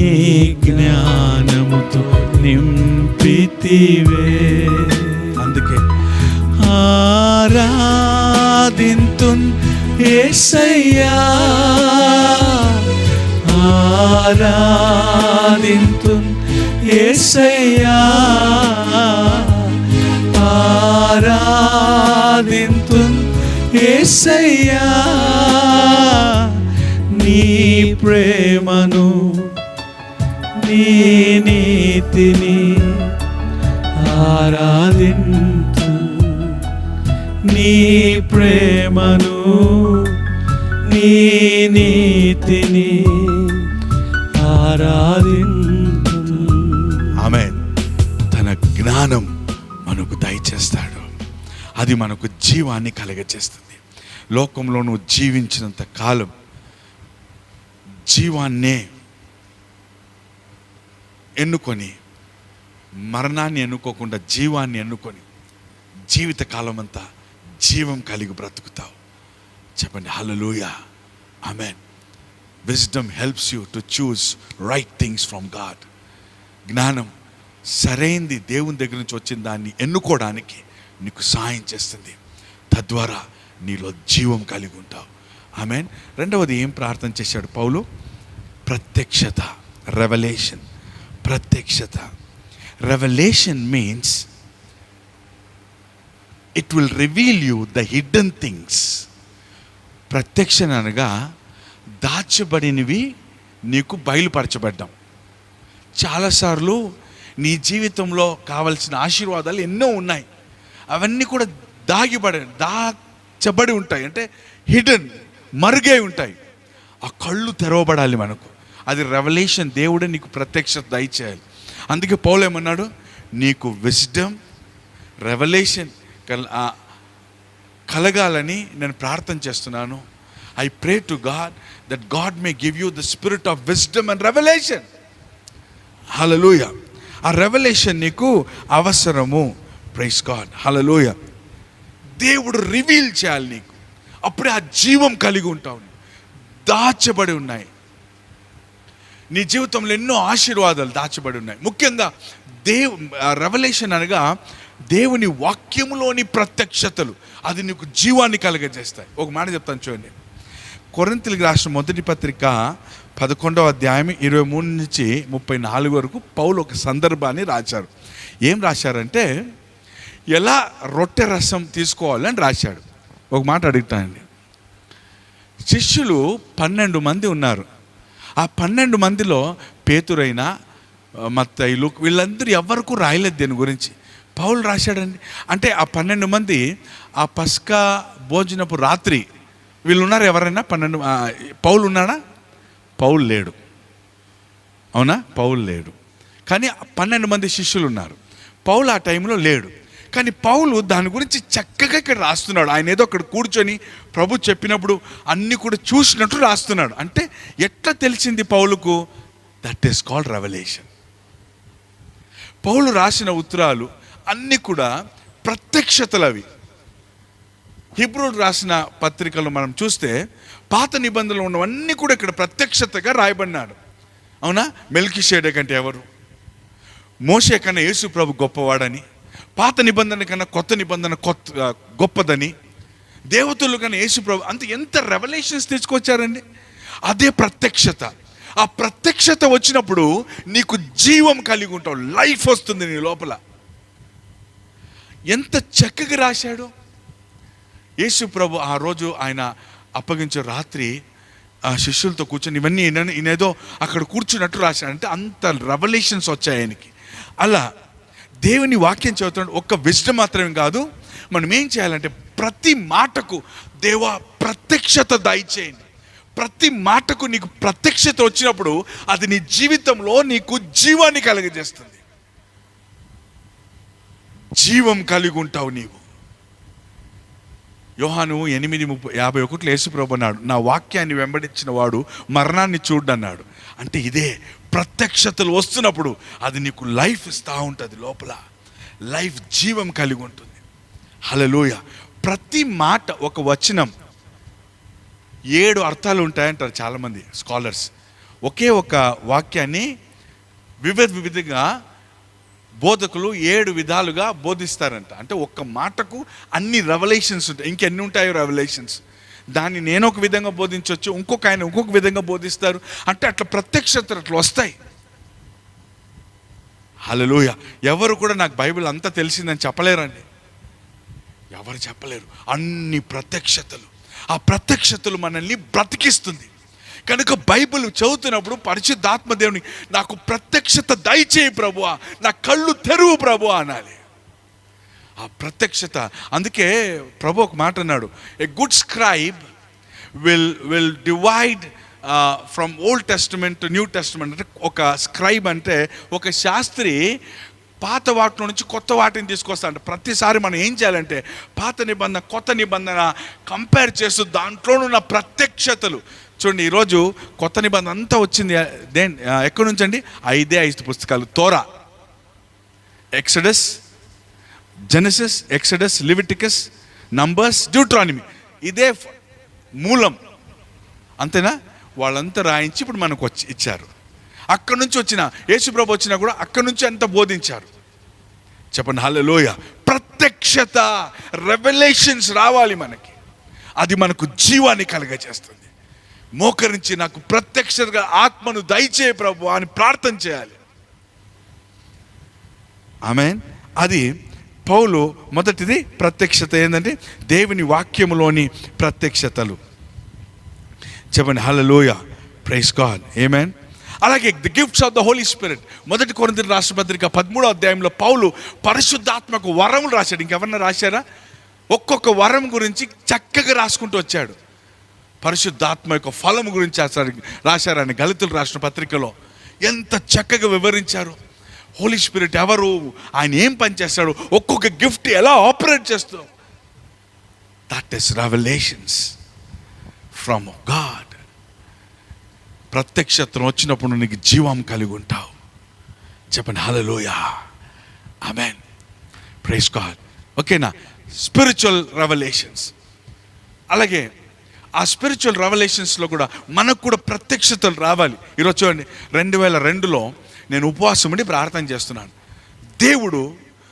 జ్ఞానముతో నింపితివే. అందుకే ఆరాధింతున్ యేసయ్యా, ఆరాధింతున్ యేసయ్యా, ఆరాధింతున్ యేసయ్యా. నీ ప్రేమను నీ నీతిని ఆరాధింతు, నీ ప్రేమను నీ నీతిని ఆరాధింతు. ఆమేన్. తన జ్ఞానం మనకు దయచేస్తాడు. అది మనకు జీవాన్ని కలగచేస్తుంది. లోకంలో నువ్వు జీవించినంత కాలం జీవాన్నే ఎన్నుకొని, మరణాన్ని ఎన్నుకోకుండా జీవాన్ని ఎన్నుకొని జీవితకాలం అంతా జీవం కలిగి బ్రతుకుతావు. చెప్పండి హల్లెలూయా, ఆమేన్. Wisdom helps you to choose right things from God. జ్ఞానం సరైంది దేవుని దగ్గర నుంచి వచ్చిన దాన్ని ఎన్నుకోవడానికి నీకు సాయం చేస్తుంది. తద్వారా నీలో జీవం కలిగి ఉంటావు. ఆమేన్. రెండవది ఏం ప్రార్థన చేశాడు పౌలు? ప్రత్యక్షత, రెవల్యూషన్. ప్రత్యక్షత, revolution means it will reveal you the hidden things. ప్రత్యక్షణ అనగా దాచబడినవి నీకు బయలుపరచబడ్డాం. చాలాసార్లు నీ జీవితంలో కావలసిన ఆశీర్వాదాలు ఎన్నో ఉన్నాయి, అవన్నీ కూడా దాచబడి ఉంటాయి. అంటే హిడెన్, మరుగై ఉంటాయి. ఆ కళ్ళు తెరవబడాలి మనకు. అది రెవల్యూషన్. దేవుడే నీకు ప్రత్యక్షత దయచేయాలి. అందుకే పౌలు ఏమన్నాడు? నీకు విజ్డమ్, రెవల్యూషన్ కలగాలని నేను ప్రార్థన చేస్తున్నాను. I pray to God that God may give you the spirit of wisdom and revolution. హల్లెలూయా. ఆ రెవల్యూషన్ నీకు అవసరము. ప్రైజ్ గాడ్, హల్లెలూయా. దేవుడు రివీల్ చేయాలి నీకు, అప్పుడే ఆ జీవం కలిగి ఉంటావు. దాచబడి ఉన్నాయి నీ జీవితంలో ఎన్నో ఆశీర్వాదాలు దాచబడి ఉన్నాయి. ముఖ్యంగా రెవల్యూషన్ అనగా దేవుని వాక్యములోని ప్రత్యక్షతలు. అది నీకు జీవాన్ని కలగజేస్తాయి. ఒక మాట చెప్తాను చూడండి. కొరింథీయులకు రాసిన మొదటి పత్రిక 11వ అధ్యాయం 23 నుంచి 34 వరకు పౌలు ఒక సందర్భాన్ని రాశారు. ఏం రాశారంటే, ఎలా రొట్టె రసం తీసుకోవాలని రాశాడు. ఒక మాట అడుగుతానండి, శిష్యులు 12 మంది ఉన్నారు. ఆ 12 మందిలో పేతురైనా మత్తయి వీళ్ళందరూ ఎవరికూ రాయలేదు దీని గురించి. పౌలు రాశాడండి. అంటే ఆ 12 మంది ఆ పస్కా భోజనపు రాత్రి వీళ్ళు ఉన్నారు. ఎవరైనా 12 పౌలు ఉన్నాడా? పౌలు లేడు. అవునా? పౌలు లేడు. కానీ 12 మంది శిష్యులు ఉన్నారు. పౌలు ఆ టైంలో లేడు. కానీ పౌలు దాని గురించి చక్కగా ఇక్కడ రాస్తున్నాడు. ఆయన ఏదో అక్కడ కూర్చొని ప్రభు చెప్పినప్పుడు అన్నీ కూడా చూసినట్టు రాస్తున్నాడు. అంటే ఎట్లా తెలిసింది పౌలుకు? That is called revolution. పౌలు రాసిన ఉత్తరాలు అన్నీ కూడా ప్రత్యక్షతలు. అవి హీబ్రూలు రాసిన పత్రికలు మనం చూస్తే పాత నిబంధనలు ఉన్నవన్నీ కూడా ఇక్కడ ప్రత్యక్షతగా రాయబడినాడు. అవునా? మెల్కీషేదెకు అంటే ఎవరు? మోషే కన్నా యేసు ప్రభు గొప్పవాడని, పాత నిబంధన కన్నా కొత్త నిబంధన గొప్పదని, దేవతలు కన్నా యేసు ప్రభు అంత ఎంత రెవల్యూషన్స్ తీసుకొచ్చారండి. అదే ప్రత్యక్షత. ఆ ప్రత్యక్షత వచ్చినప్పుడు నీకు జీవం కలిగి ఉంటావు, లైఫ్ వస్తుంది నీ లోపల. ఎంత చక్కగా రాశాడు యేసు ప్రభు. ఆ రోజు ఆయన అప్పగించే రాత్రి ఆ శిష్యులతో కూర్చొని ఇవన్నీ ఈయనేదో అక్కడ కూర్చున్నట్టు రాశాడు. అంటే అంత రెవల్యూషన్స్ వచ్చాయి ఆయనకి. అలా దేవుని వాక్యం చదువుతున్నాడు. ఒక్క విజ్డమ్ మాత్రమే కాదు, మనం ఏం చేయాలంటే ప్రతి మాటకు దేవా ప్రత్యక్షత దయచేయండి. ప్రతి మాటకు నీకు ప్రత్యక్షత వచ్చినప్పుడు అది నీ జీవితంలో నీకు జీవాన్ని కలుగజేస్తుంది. జీవం కలిగి ఉంటావు నీవు. యోహాను 8:51 యేసుప్రభు అన్నాడు, నా వాక్యాన్ని వెంబడించిన వాడు మరణాన్ని చూడన్నాడు. అంటే ఇదే ప్రత్యక్షతలు వస్తున్నప్పుడు అది నీకు లైఫ్ ఇస్తూ ఉంటుంది. లోపల లైఫ్ జీవం కలిగి ఉంటుంది. హల్లెలూయా. ప్రతి మాట ఒక వచనం 7 అర్థాలు ఉంటాయంటారు చాలామంది స్కాలర్స్. ఒకే ఒక వాక్యాన్ని వివిధంగా బోధకులు 7 విధాలుగా బోధిస్తారంట. అంటే ఒక్క మాటకు అన్ని రెవల్యూషన్స్ ఉంటాయి. ఇంకెన్ని ఉంటాయో రెవల్యూషన్స్. దాన్ని నేను ఒక విధంగా బోధించవచ్చు, ఇంకొక ఆయన ఇంకొక విధంగా బోధిస్తారు. అంటే అట్లా ప్రత్యక్షతలు అట్లా వస్తాయి. హల్లెలూయా. ఎవరు కూడా నాకు బైబిల్ అంతా తెలిసిందని చెప్పలేరండి. ఎవరు చెప్పలేరు. అన్ని ప్రత్యక్షతలు. ఆ ప్రత్యక్షతలు మనల్ని బ్రతికిస్తుంది. కనుక బైబిల్ చదువుతున్నప్పుడు పరిశుద్ధాత్మ దేవుని నాకు ప్రత్యక్షత దయచేయి ప్రభువా, నా కళ్ళు తెరువు ప్రభువా అనాలి. ఆ ప్రత్యక్షత. అందుకే ప్రభు ఒక మాట అన్నాడు, a good scribe will divide from old testament to new testament. అంటే ఒక స్క్రైబ్ అంటే ఒక శాస్త్రి పాత వాటిలో నుంచి కొత్త వాటిని తీసుకొస్తాడు. ప్రతిసారి మనం ఏం చేయాలంటే పాత నిబంధన కొత్త నిబంధన కంపేర్ చేస్తూ దాంట్లోనున్న ప్రత్యక్షతలు చూడండి. ఈరోజు కొత్త నిబంధన అంతా వచ్చింది ఎక్కడి నుంచి అండి? 5 పుస్తకాలు. Torah, Exodus, Genesis, Exodus, Leviticus, Numbers, Deuteronomy. ఇదే మూలం. అంతేనా? వాళ్ళంతా రాయించి ఇప్పుడు మనకు ఇచ్చారు. అక్కడి నుంచి వచ్చిన యేసుప్రభు వచ్చినా కూడా అక్కడి నుంచి అంత బోధించారు. చెప్పండి హల్లెలూయా. ప్రత్యక్షత, రెవల్యూషన్స్ రావాలి మనకి. అది మనకు జీవాన్ని కలుగజేస్తుంది. మోకరించి నాకు ప్రత్యక్షతగా ఆత్మను దయచేయ ప్రభు అని ప్రార్థన చేయాలి. ఆమేన్. అది పౌలు మొదటిది ప్రత్యక్షత ఏంటంటే దేవుని వాక్యములోని ప్రత్యక్షతలు. చెప్పండి హల్లెలూయా. Praise God. ఆమేన్. అలాగే the gifts of the Holy Spirit. 1 కొరింథీయుల రాసిన పత్రిక 13వ అధ్యాయంలో పౌలు పరిశుద్ధాత్మకు వరములు రాశాడు. ఇంకెవరన్నా రాశారా? ఒక్కొక్క వరం గురించి చక్కగా రాసుకుంటూ వచ్చాడు. పరిశుద్ధాత్మ యొక్క ఫలము గురించి రాశారని గళితులు రాసిన పత్రికలో ఎంత చక్కగా వివరించారు. హోలీ స్పిరిట్ ఎవరు, ఆయన ఏం పని చేస్తాడు, ఒక్కొక్క గిఫ్ట్ ఎలా ఆపరేట్ చేస్తాడు. That is revolutions from God. ప్రత్యక్షతను వచ్చినప్పుడు నీకు జీవం కలిగి ఉంటావు. చెప్పండి హల్లెలూయా. ఆమేన్. Praise God. ఓకేనా? Spiritual revolutions. అలాగే ఆ స్పిరిచువల్ రెవల్యూషన్స్లో కూడా మనకు కూడా ప్రత్యక్షతలు రావాలి. ఈరోజు చూడండి, 2002లో నేను ఉపవాసం ఉండి ప్రార్థన చేస్తున్నాను. దేవుడు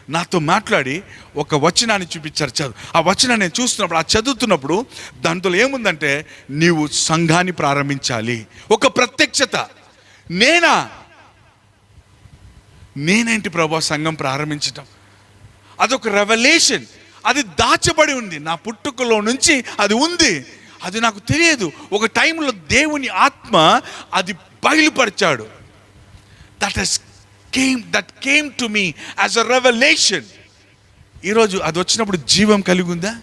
నాతో మాట్లాడి ఒక వచనాన్ని చూపించారు. ఆ వచనాన్ని నేను చూస్తున్నప్పుడు, ఆ చదువుతున్నప్పుడు దాంట్లో ఏముందంటే నీవు సంఘాన్ని ప్రారంభించాలి. ఒక ప్రత్యక్షత. నేనేంటి ప్రభు సంఘం ప్రారంభించటం? అదొక రెవల్యూషన్. అది దాచబడి ఉంది, నా పుట్టుకలో నుంచి అది ఉంది, అది నాకు తెలియదు. ఒక టైంలో దేవుని ఆత్మ అది బయలుపరిచాడు. That came to me as a revolution. ఈరోజు అది వచ్చినప్పుడు జీవం కలిగి ఉందా?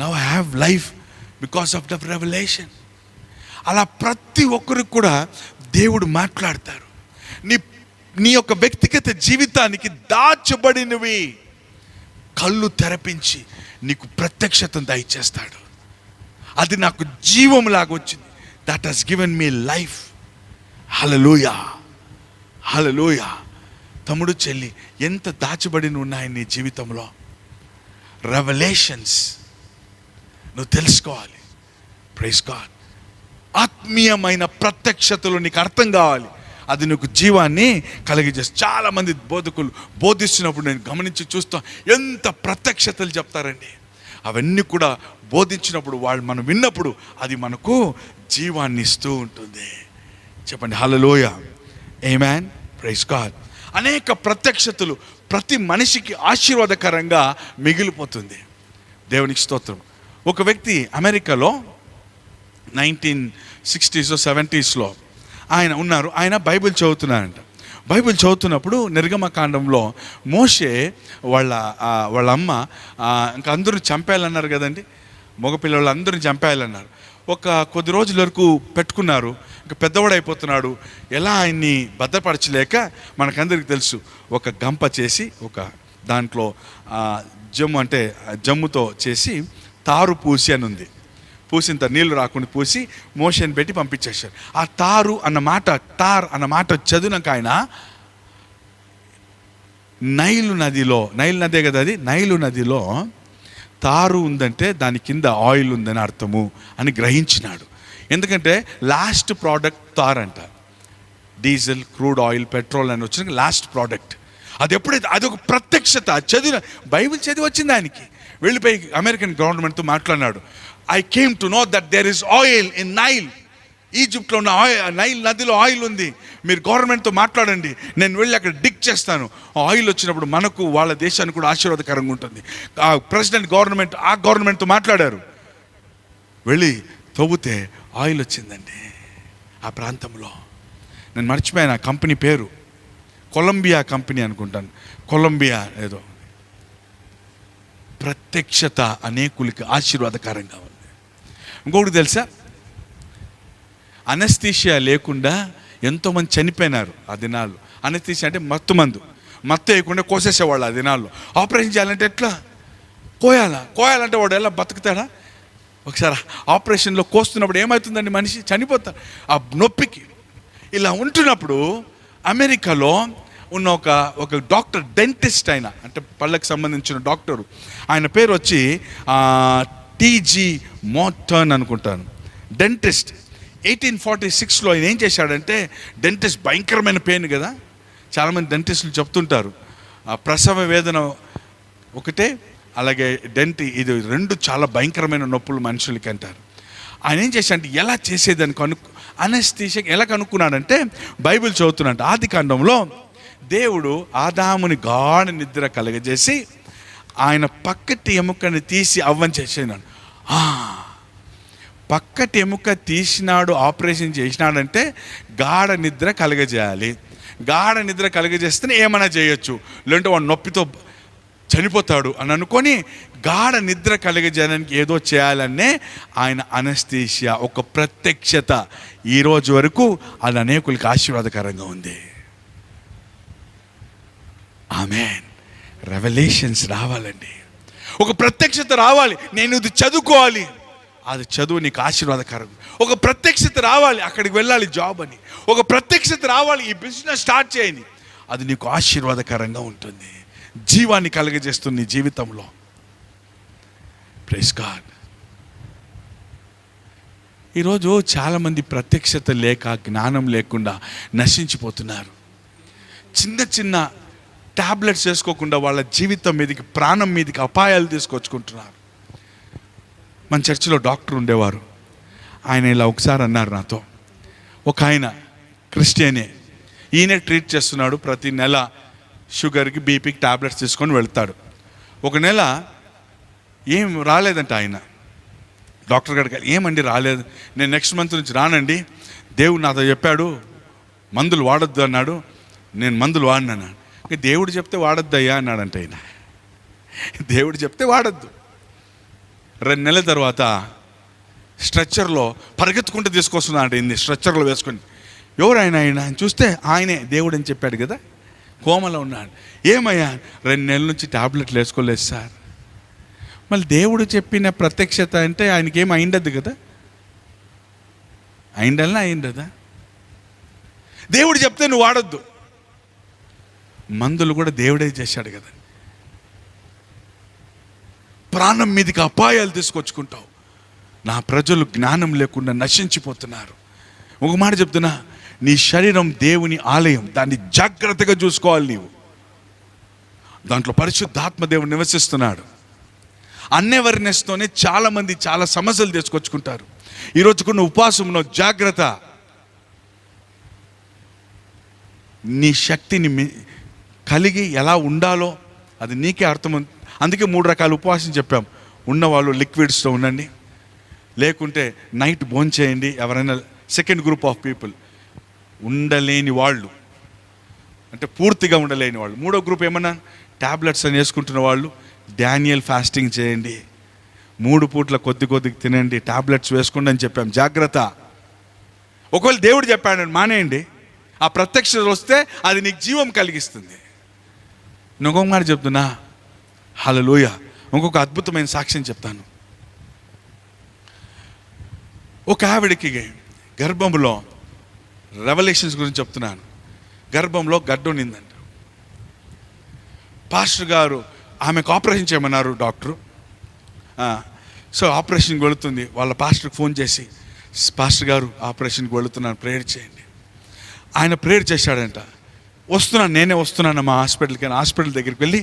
Now I have life because of the revolution. అలా ప్రతి ఒక్కరికి కూడా దేవుడు మాట్లాడతారు. నీ యొక్క వ్యక్తిగత జీవితానికి దాచబడినవి కళ్ళు తెరపించి నీకు ప్రత్యక్షతను దయచేస్తాడు. అది నాకు జీవంలాగా వచ్చింది. That has given me life. హల్లెలూయా, హల్లెలూయా. తమ్ముడు, చెల్లి, ఎంత దాచబడిన ఉన్నాయి నీ జీవితంలో రెవల్యూషన్స్, నువ్వు తెలుసుకోవాలి. Praise God. ఆత్మీయమైన ప్రత్యక్షతలు నీకు అర్థం కావాలి. అది నీకు జీవాన్ని కలిగజేస్తుంది. చాలామంది బోధకులు బోధిస్తున్నప్పుడు నేను గమనించి చూస్తాను, ఎంత ప్రత్యక్షతలు చెప్తారండి. అవన్నీ కూడా బోధించినప్పుడు మనం విన్నప్పుడు అది మనకు జీవాన్ని ఇస్తూ ఉంటుంది. చెప్పండి హల్లెలూయా, ఆమేన్, ప్రైజ్ గాడ్. అనేక ప్రత్యక్షతలు ప్రతి మనిషికి ఆశీర్వాదకరంగా మిగిలిపోతుంది. దేవునికి స్తోత్రం. ఒక వ్యక్తి అమెరికాలో 1960s 70s ఆయన ఉన్నారు. ఆయన బైబిల్ చదువుతున్నారంట. బైబిల్ చదువుతున్నప్పుడు నిర్గమకాండంలో మోషే వాళ్ళ అమ్మ ఇంకా అందరూ చంపేయాలన్నారు కదండి, మగపిల్లలు అందరిని చంపేయాలన్నారు. ఒక కొద్ది రోజుల వరకు పెట్టుకున్నారు. ఇంకా పెద్దవాడు అయిపోతున్నాడు, ఎలా ఆయన్ని భద్రపరచలేక మనకందరికి తెలుసు, ఒక గంప చేసి ఒక దాంట్లో జమ్ముతో చేసి తారు పూసి అని ఉంది. పూసిన నీళ్లు రాకుండా పూసి మోషన్ పెట్టి పంపించేశారు. ఆ టార్ అన్న మాట చదివినాక ఆయన నైలు నదే కదా అది, నైలు నదిలో తారు ఉందంటే దాని కింద ఆయిల్ ఉందని అర్థము అని గ్రహించినాడు. ఎందుకంటే లాస్ట్ ప్రోడక్ట్ తార్ అంట. డీజిల్, క్రూడ్ ఆయిల్, పెట్రోల్ అని వచ్చిన లాస్ట్ ప్రోడక్ట్. అది ఎప్పుడైతే అదొక ప్రత్యక్షత బైబిల్ చదివి వచ్చింది ఆయనకి. వెళ్ళిపోయి అమెరికన్ గవర్నమెంట్తో మాట్లాడినాడు. I came to know that there is oil in Nile. ఈజిప్ట్లో ఉన్న నైల్ నదిలో ఆయిల్ ఉంది, మీరు గవర్నమెంట్తో మాట్లాడండి, నేను వెళ్ళి అక్కడ డిగ్ చేస్తాను. ఆయిల్ వచ్చినప్పుడు మనకు వాళ్ళ దేశానికి కూడా ఆశీర్వాదకరంగా ఉంటుంది. ప్రెసిడెంట్ గవర్నమెంట్తో మాట్లాడారు. వెళ్ళి తవ్వుతే ఆయిల్ వచ్చిందండి ఆ ప్రాంతంలో. నేను మర్చిపోయాను ఆ కంపెనీ పేరు, కొలంబియా కంపెనీ అనుకుంటాను, కొలంబియా ఏదో. ప్రత్యక్షత అనేకులకి ఆశీర్వాదకరంగా ఉంది. ఇంకొకటి తెలుసా, అనస్థీషియా లేకుండా ఎంతోమంది చనిపోయినారు ఆ దినాల్లో. అనస్థీషియా అంటే మత్తు వేయకుండా కోసేసేవాళ్ళు ఆ దినాల్లో. ఆపరేషన్ చేయాలంటే ఎట్లా కోయాలంటే వాడు ఎలా బతుకుతాడా? ఒకసారి ఆపరేషన్లో కోస్తున్నప్పుడు ఏమవుతుందండి, మనిషి చనిపోతాడు ఆ నొప్పికి. ఇలా ఉంటున్నప్పుడు అమెరికాలో ఉన్న ఒక డాక్టర్, డెంటిస్ట్, ఆయన అంటే పళ్ళకి సంబంధించిన డాక్టరు, ఆయన పేరు వచ్చి టీజీ మోర్టన్ అనుకుంటాను, డెంటిస్ట్. 1846లో ఆయన ఏం చేశాడంటే, డెంటిస్ట్ భయంకరమైన పెయిన్ కదా, చాలామంది డెంటిస్టులు చెప్తుంటారు ప్రసవ వేదన ఒకటే, అలాగే ఇది రెండు చాలా భయంకరమైన నొప్పులు మనుషులకి అంటారు. ఆయన ఏం చేశాడంటే ఎలా చేసేదని అనస్థీషియా ఎలా కనుక్కున్నాడంటే, బైబిల్ చదువుతున్నట్టు ఆదికాండంలో దేవుడు ఆదాముని గాఢ నిద్ర కలగజేసి ఆయన పక్కటి ఎముకని తీసి అవ్వం చేసినాడు. పక్కటి ఎముక తీసినాడు, ఆపరేషన్ చేసినాడంటే గాఢ నిద్ర కలగజేయాలి. గాఢ నిద్ర కలగజేస్తేనే ఏమైనా చేయొచ్చు, లేదంటే వాడు నొప్పితో చనిపోతాడు అని అనుకొని గాఢ నిద్ర కలగజేయడానికి ఏదో చేయాలనే ఆయన అనస్థీషియా, ఒక ప్రత్యక్షత. ఈరోజు వరకు అది అనేకులకి ఆశీర్వాదకరంగా ఉంది. ఆమేన్. రెవల్యూషన్స్ రావాలండి, ఒక ప్రత్యక్షత రావాలి. నేను ఇది చదువుకోవాలి, అది చదువు నీకు ఆశీర్వాదకరం. ఒక ప్రత్యక్షత రావాలి, అక్కడికి వెళ్ళాలి జాబ్ అని. ఒక ప్రత్యక్షత రావాలి, ఈ బిజినెస్ స్టార్ట్ చేయండి, అది నీకు ఆశీర్వాదకరంగా ఉంటుంది, జీవాన్ని కలగజేస్తుంది నీ జీవితంలో. Praise God. ఈరోజు చాలామంది ప్రత్యక్షత లేక, జ్ఞానం లేకుండా నశించిపోతున్నారు. చిన్న టాబ్లెట్స్ వేసుకోకుండా వాళ్ళ జీవితం మీదకి, ప్రాణం మీదకి అపాయాలు తీసుకొచ్చుకుంటున్నారు. మన చర్చిలో డాక్టర్ ఉండేవారు. ఆయన ఇలా ఒకసారి అన్నారు నాతో, ఒక ఆయన క్రిస్టియనే, ఈయనే ట్రీట్ చేస్తున్నాడు, ప్రతి నెల షుగర్కి బీపీకి టాబ్లెట్స్ తీసుకొని వెళ్తాడు. ఒక నెల ఏం రాలేదంట. ఆయన డాక్టర్ గారికి ఏమండి రాలేదు, నేను నెక్స్ట్ మంత్ నుంచి రానండి, దేవుడు నాతో చెప్పాడు మందులు వాడొద్దు అన్నాడు, నేను మందులు వాడినాను. దేవుడు చెప్తే వాడొద్దయ్యా అన్నాడంట ఆయన. దేవుడు చెప్తే వాడద్దు. 2 నెలల తర్వాత స్ట్రెచ్చర్లో పరిగెత్తుకుంటూ తీసుకొస్తున్నాడు. ఇన్ని స్ట్రెచ్చర్లో వేసుకొని, ఎవరు ఆయన చూస్తే ఆయనే దేవుడు అని చెప్పాడు కదా, కోమలో ఉన్నాడు. ఏమయ్యా, 2 నెలల నుంచి టాబ్లెట్లు వేసుకోలేదు సార్. మళ్ళీ దేవుడు చెప్పిన ప్రత్యక్షత అంటే ఆయనకి ఏం అయిండద్దు కదా, అయిండదా? దేవుడు చెప్తే నువ్వు వాడొద్దు. మందులు కూడా దేవుడే చేశాడు కదా. ప్రాణం మీదకి అపాయాలు తీసుకొచ్చుకుంటావు. నా ప్రజలు జ్ఞానం లేకుండా నశించిపోతున్నారు. ఒక మాట చెప్తున్నా, నీ శరీరం దేవుని ఆలయం, దాన్ని జాగ్రత్తగా చూసుకోవాలి నీవు. దాంట్లో పరిశుద్ధాత్మ దేవుడు నివసిస్తున్నాడు. అన్అవేర్నెస్తోనే చాలామంది చాలా సమస్యలు తీసుకొచ్చుకుంటారు. ఈరోజు కొన్ని ఉపవాసంలో జాగ్రత్త. నీ శక్తిని కలిగి ఎలా ఉండాలో అది నీకే అర్థం. అందుకే 3 రకాల ఉపవాసం చెప్పాం. ఉన్నవాళ్ళు లిక్విడ్స్తో ఉండండి, లేకుంటే నైట్ భోంచేయండి. ఎవరైనా సెకండ్ గ్రూప్ ఆఫ్ పీపుల్, ఉండలేని వాళ్ళు అంటే పూర్తిగా ఉండలేని వాళ్ళు. 3వ గ్రూప్ ఏమన్నా ట్యాబ్లెట్స్ అని వేసుకుంటున్న వాళ్ళు, డానియల్ ఫాస్టింగ్ చేయండి, 3 పూట్ల కొద్ది తినండి, ట్యాబ్లెట్స్ వేసుకోండి అని చెప్పాం. జాగ్రత్త. ఒకవేళ దేవుడు చెప్పాడని మానేయండి, ఆ ప్రత్యక్షత వస్తే అది నీకు జీవం కలిగిస్తుంది. ఇంకొక మాట చెప్తున్నా, హల్లెలూయా. ఇంకొక అద్భుతమైన సాక్ష్యం చెప్తాను. ఒక ఆవిడకి గర్భంలో, రెవల్యూషన్స్ గురించి చెప్తున్నాను, గర్భంలో గడ్డ ఉన్నిందంట. పాస్టర్ గారు ఆమెకు ఆపరేషన్ చేయమన్నారు డాక్టరు. సో ఆపరేషన్కి వెళుతుంది. వాళ్ళ పాస్టర్కి ఫోన్ చేసి, పాస్టర్ గారు ఆపరేషన్కి వెళుతున్నాను, ప్రేయర్ చేయండి. ఆయన ప్రేయర్ చేశాడంట. నేనే వస్తున్నాను మా హాస్పిటల్కి. హాస్పిటల్ దగ్గరికి వెళ్ళి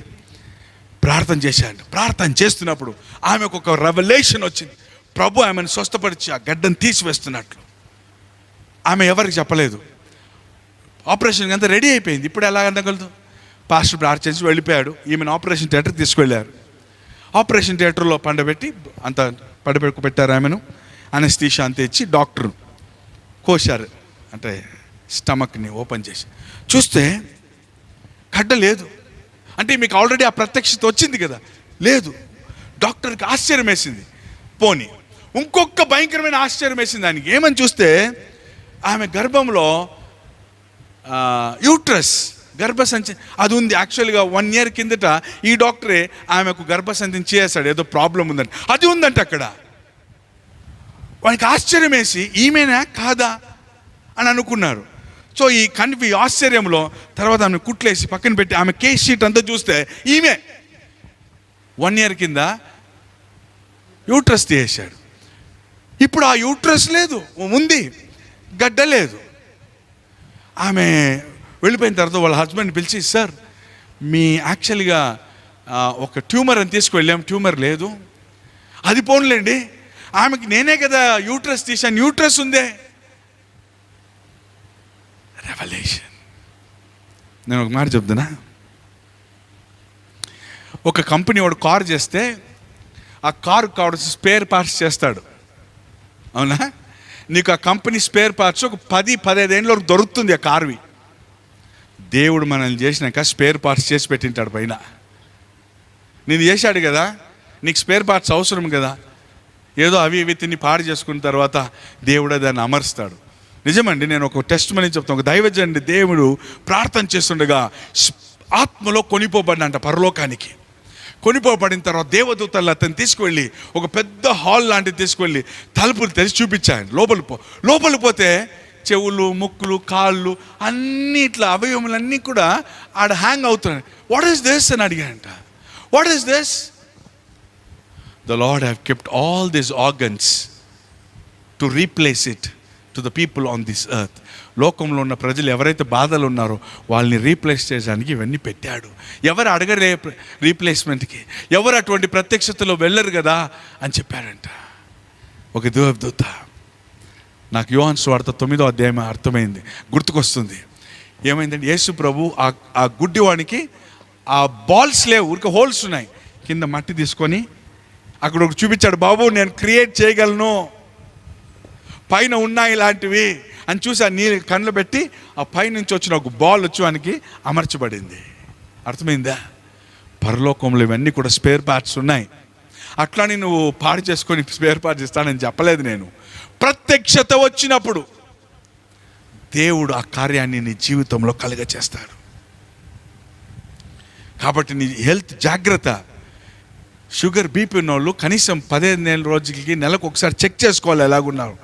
ప్రార్థన చేశాడు. ప్రార్థన చేస్తున్నప్పుడు ఆమెకు ఒక రెవల్యూషన్ వచ్చింది. ప్రభు ఆమెను స్వస్థపరిచి ఆ గడ్డను తీసివేస్తున్నట్లు. ఆమె ఎవరికి చెప్పలేదు. ఆపరేషన్కి అంతా రెడీ అయిపోయింది. ఇప్పుడు ఎలా అనగలదు? పాస్టర్ ప్రార్థించి వెళ్ళిపోయాడు. ఈమెను ఆపరేషన్ థియేటర్కి తీసుకెళ్ళారు. ఆపరేషన్ థియేటర్లో పండబెట్టి అంత పెట్టారు. ఆమెను అనస్థీషియా అంత ఇచ్చి డాక్టర్ కోశారు, అంటే స్టమక్ని ఓపెన్ చేసి చూస్తే గడ్డ లేదు. అంటే మీకు ఆల్రెడీ ఆ ప్రత్యక్షత వచ్చింది కదా, లేదు. డాక్టర్కి ఆశ్చర్యం వేసింది. పోనీ ఇంకొక భయంకరమైన ఆశ్చర్యం వేసింది దానికి. ఏమని చూస్తే ఆమె గర్భంలో యూట్రస్, గర్భసంచి అది ఉంది. యాక్చువల్గా 1 year కిందట ఈ డాక్టరే ఆమెకు గర్భసంచిని చేశాడు, ఏదో ప్రాబ్లం ఉందంట, అది ఉందంట అక్కడ. వానికి ఆశ్చర్యం వేసి ఈమెనా కాదా అని అనుకున్నారు. సో ఈ ఆశ్చర్యంలో తర్వాత ఆమె కుట్లేసి పక్కన పెట్టి ఆమె కేస్ షీట్ అంతా చూస్తే ఈమె 1 year కింద యూట్రస్ తీసేశాడు. ఇప్పుడు ఆ యూట్రస్ లేదు, ఉంది, గడ్డ లేదు. ఆమె వెళ్ళిపోయిన తర్వాత వాళ్ళ హస్బెండ్ పిలిచి, సార్ మీ యాక్చువల్గా ఒక ట్యూమర్ అని తీసుకువెళ్ళాం, ట్యూమర్ లేదు. అది పోన్లేండి, ఆమెకి నేనే కదా యూట్రస్ తీశాను, యూట్రస్ ఉందే. రెవల్యూషన్. నేను ఒక మాట చెప్తున్నా. ఒక కంపెనీ వాడు కారు చేస్తే ఆ కారు కావాల్సిన స్పేర్ పార్ట్స్ చేస్తాడు, అవునా? నీకు ఆ కంపెనీ స్పేర్ పార్ట్స్ ఒక 10-15 ఏళ్ళ వరకు దొరుకుతుంది ఆ కార్వి. దేవుడు మనల్ని చేసినాక స్పేర్ పార్ట్స్ చేసి పెట్టింటాడు పైన. నేను చేశాడు కదా, నీకు స్పేర్ పార్ట్స్ అవసరం కదా. ఏదో అవి ఇవి తిని పాడు చేసుకున్న తర్వాత దేవుడే దాన్ని అమరుస్తాడు. నిజమండి, నేను ఒక టెస్ట్ మనీ చెప్తాను. ఒక దైవజనుడి దేవుడు ప్రార్థన చేస్తుండగా ఆత్మలో కొనిపోబడినంట పరలోకానికి. కొనిపోబడిన తర్వాత దేవదూతలు అతను తీసుకువెళ్ళి ఒక పెద్ద హాల్ లాంటిది తీసుకువెళ్ళి తలుపులు తెరిచి చూపించాడు. లోపలికి పోతే చెవులు, ముక్కులు, కాళ్ళు అన్నీ ఇట్లా అవయవములన్నీ కూడా ఆడ హ్యాంగ్ అవుతున్నాయి. వాట్ ఈస్ దిస్ అని అడిగాడంట. What is this? The lord have kept all these organs to replace it to the people on this earth. లోకంలో ఉన్న ప్రజలు ఎవరైతే బాధలు ఉన్నారో వాళ్ళని రీప్లేస్ చేయడానికి ఇవన్నీ పెట్టాడు. ఎవరు అడగరే రీప్లేస్మెంట్కి, ఎవరు అటువంటి ప్రత్యక్షతలో వెళ్ళరు కదా అని చెప్పాడంట ఒక దేవదూత. నాకు యోహాను సువార్త 9వ అధ్యాయం అర్థమైంది, గుర్తుకొస్తుంది. ఏమైందంటే యేసు ప్రభు ఆ గుడ్డివానికి ఆ బాల్స్ లేవు, ఊరికే హోల్స్ ఉన్నాయి. కింద మట్టి తీసుకొని అక్కడ ఒకటి చూపించాడు, బాబు నేను క్రియేట్ చేయగలను, పైన ఉన్నాయి ఇలాంటివి అని చూసి ఆ నీళ్ళు కళ్ళు పెట్టి ఆ పైనుంచి వచ్చిన ఒక బాల్ వచ్చి వానికి అమర్చబడింది. అర్థమైందా? పరలోకంలో ఇవన్నీ కూడా స్పేర్ పార్ట్స్ ఉన్నాయి. అట్లానే నువ్వు పాడు చేసుకొని స్పేర్ పార్ట్స్ ఇస్తానని చెప్పలేదు నేను. ప్రత్యక్షత వచ్చినప్పుడు దేవుడు ఆ కార్యాన్ని నీ జీవితంలో కలుగచేస్తాడు. కాబట్టి నీ హెల్త్ జాగ్రత్త. షుగర్ బీపీ ఉన్న వాళ్ళు కనీసం 15 రోజులకి నెలకు ఒకసారి చెక్ చేసుకోవాలి ఎలాగున్నారు.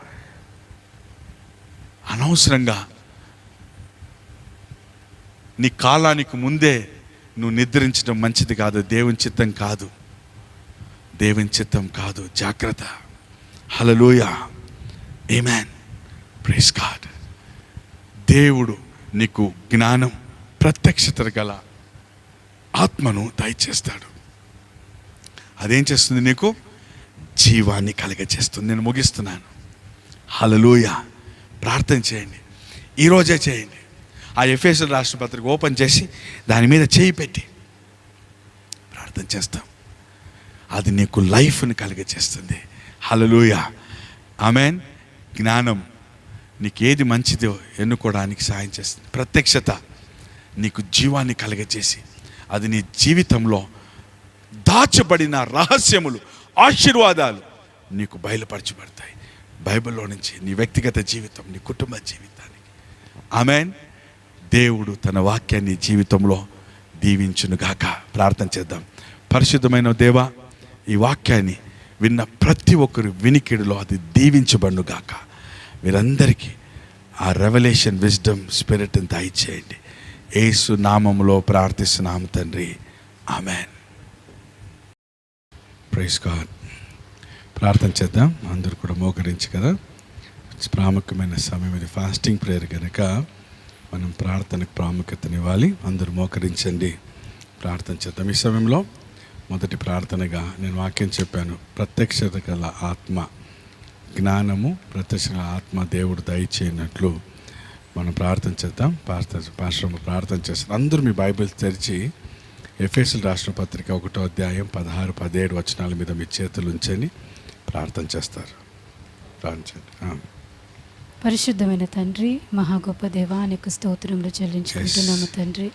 అనవసరంగా నీ కాలానికి ముందే నువ్వు నిద్రించడం మంచిది కాదు. దేవుని చిత్తం కాదు, దేవుని చిత్తం కాదు. జాగ్రత్త. హల్లెలూయా, ఆమేన్, ప్రైజ్ గాడ్. దేవుడు నీకు జ్ఞానం, ప్రత్యక్షత గల ఆత్మను దయచేస్తాడు. అదేం చేస్తుంది? నీకు జీవాన్ని కలగచేస్తుంది. నేను ముగిస్తున్నాను. హల్లెలూయా. ప్రార్థన చేయండి, ఈరోజే చేయండి. ఆ ఎఫెసీయుల రాసిన పత్రిక ఓపెన్ చేసి దాని మీద చేయి పెట్టి ప్రార్థన చేస్తాం. అది నీకు లైఫ్ని కలగచేస్తుంది. హల్లెలూయా, ఆమేన్. జ్ఞానం నీకు ఏది మంచిదో ఎన్నుకోవడానికి సాయం చేస్తుంది. ప్రత్యక్షత నీకు జీవాన్ని కలగచేసి అది నీ జీవితంలో దాచబడిన రహస్యములు, ఆశీర్వాదాలు నీకు బయలుపరచబడతాయి. బైబిల్లో నుంచి నీ వ్యక్తిగత జీవితం, నీ కుటుంబ జీవితానికి. ఆమేన్. దేవుడు తన వాక్యాన్ని జీవితంలో దీవించునుగాక. ప్రార్థన చేద్దాం. పరిశుద్ధమైన దేవా, ఈ వాక్యాన్ని విన్న ప్రతి ఒక్కరు వినికిడిలో అది దీవించబడునుగాక. మీరందరికీ ఆ రెవల్యూషన్, విజ్డమ్, స్పిరిట్ని దయచేయండి. యేసు నామములో ప్రార్థిస్తున్నాము తండ్రి, ఆమేన్. Praise God. ప్రార్థన చేద్దాం. అందరూ కూడా మోకరించి కదా. ప్రాముఖ్యమైన సమయం ఇది, ఫాస్టింగ్ ప్రేయర్ కనుక మనం ప్రార్థనకు ప్రాముఖ్యతనివ్వాలి. అందరూ మోకరించండి, ప్రార్థన చేద్దాం. ఈ సమయంలో మొదటి ప్రార్థనగా నేను వాక్యం చెప్పాను, ప్రత్యక్షత గల ఆత్మ, జ్ఞానము, ప్రత్యక్ష ఆత్మ దేవుడు దయచేయనట్లు మనం ప్రార్థన చేద్దాం. పాస్టర్ ప్రార్థన చేస్తాం. అందరూ మీ బైబిల్ తెరిచి ఎఫెసీయుల రాసిన పత్రిక 1వ అధ్యాయం 16, 17 వచనాల మీద మీ చేతులు ఉంచని ప్రార్థన చేస్తారు. ప్రార్థించండి. పరిశుద్ధమైన తండ్రి, మహా గొప్ప దేవా, నీకు స్తోత్రములు చెల్లించుకుంటున్నాము తండ్రి.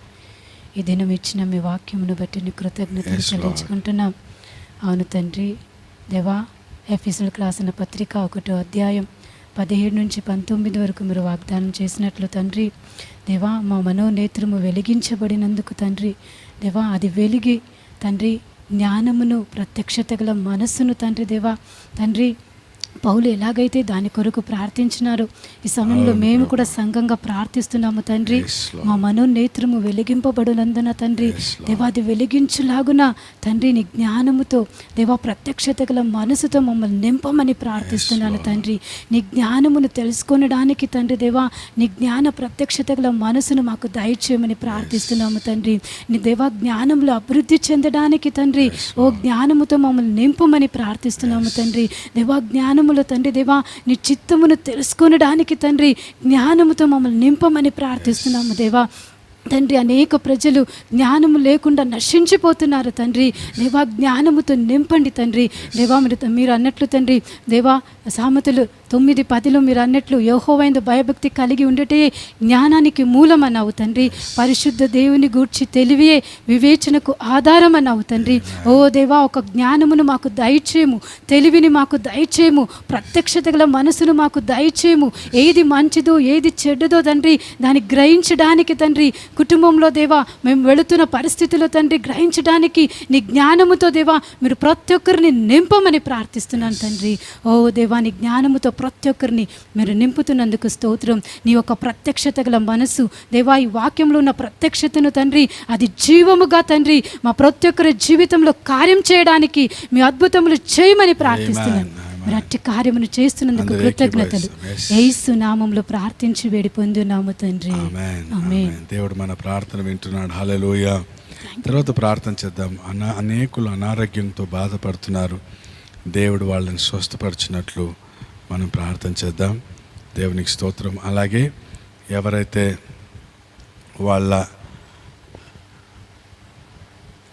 ఈ దినం ఇచ్చిన మీ వాక్యమును బట్టి నీ కృతజ్ఞతలు చెల్లించుకుంటున్నాం. అవును తండ్రి దేవా, ఎఫెసీయులకు రాసిన పత్రిక 1వ అధ్యాయం 17 నుంచి 19 వరకు మీరు వాగ్దానం చేసినట్లు తండ్రి దేవా, మా మనోనేత్రము వెలిగించబడినందుకు తండ్రి దేవా, అది వెలిగి తండ్రి జ్ఞానమును, ప్రత్యక్షత గల మనస్సును తండ్రి దేవా, తండ్రి పౌలు ఎలాగైతే దాని కొరకు ప్రార్థించినారో ఈ సమయంలో మేము కూడా సంఘంగా ప్రార్థిస్తున్నాము తండ్రి. మా మనోనేత్రము వెలిగింపబడునందున తండ్రి దేవా, అది వెలిగించులాగున తండ్రి నీ జ్ఞానముతో దేవా, ప్రత్యక్షత గల మనసుతో మమ్మల్ని నింపమని ప్రార్థిస్తున్నాను తండ్రి. నీ జ్ఞానమును తెలుసుకొనడానికి తండ్రి దేవా, నీ జ్ఞాన ప్రత్యక్షత గల మనసును మాకు దయచేయమని ప్రార్థిస్తున్నాము తండ్రి. నీ దేవా, జ్ఞానంలో అభివృద్ధి చెందడానికి తండ్రి ఓ జ్ఞానముతో మమ్మల్ని నింపమని ప్రార్థిస్తున్నాము తండ్రి. దేవా, జ్ఞానములో తండ్రి దేవా, నీ చిత్తమును తెలుసుకొనడానికి తండ్రి జ్ఞానముతో మమ్మల్ని నింపమని ప్రార్థిస్తున్నాము దేవా. తండ్రి అనేక ప్రజలు జ్ఞానము లేకుండా నశించిపోతున్నారు తండ్రి. దేవా, జ్ఞానముతో నింపండి తండ్రి. దేవా, మీరు అన్నట్లు తండ్రి దేవా, సామెతలు 9:10 మీరు అన్నట్లు యెహోవాయందు భయభక్తి కలిగి ఉండటే జ్ఞానానికి మూలమన్నావు తండ్రి. పరిశుద్ధ దేవుని గూర్చి తెలివియే వివేచనకు ఆధారమన్నావు తండ్రి. ఓ దేవా, ఒక జ్ఞానమును మాకు దయచేయము, తెలివిని మాకు దయచేయము, ప్రత్యక్షత గల మనసును మాకు దయచేయము. ఏది మంచిదో ఏది చెడ్డదో తండ్రి దాన్ని గ్రహించడానికి తండ్రి, కుటుంబంలో దేవా మేము వెళుతున్న పరిస్థితుల్లో తండ్రి గ్రహించడానికి నీ జ్ఞానముతో దేవా మీరు ప్రతి ఒక్కరిని నింపమని ప్రార్థిస్తున్నాను తండ్రి. ఓ దేవా, నీ జ్ఞానముతో ప్రతి ఒక్కరిని మీరు నింపుతున్నందుకు స్తోత్రం. నీ యొక్క ప్రత్యక్షత గల మనసు దేవా, ఈ వాక్యంలో ఉన్న ప్రత్యక్షతను తండ్రి అది జీవముగా తండ్రి మా ప్రతి ఒక్కరి జీవితంలో కార్యం చేయడానికి మీ అద్భుతములు చేయమని ప్రార్థిస్తున్నాను. మీరు అట్టి కార్యమును చేస్తున్నందుకు కృతజ్ఞతలు. యేసు నామములో ప్రార్థించి వేడి పొందున్నాము తండ్రి, ఆమేన్. దేవుడు మన ప్రార్థన వింటున్నాడు. హల్లెలూయా. తర్వాత ప్రార్థన చేద్దాం. అనేకులు అనారోగ్యంతో బాధపడుతున్నారు. దేవుడు వాళ్ళని స్వస్థపరిచినట్లు మనం ప్రార్థన చేద్దాం. దేవునికి స్తోత్రం. అలాగే ఎవరైతే వాళ్ళ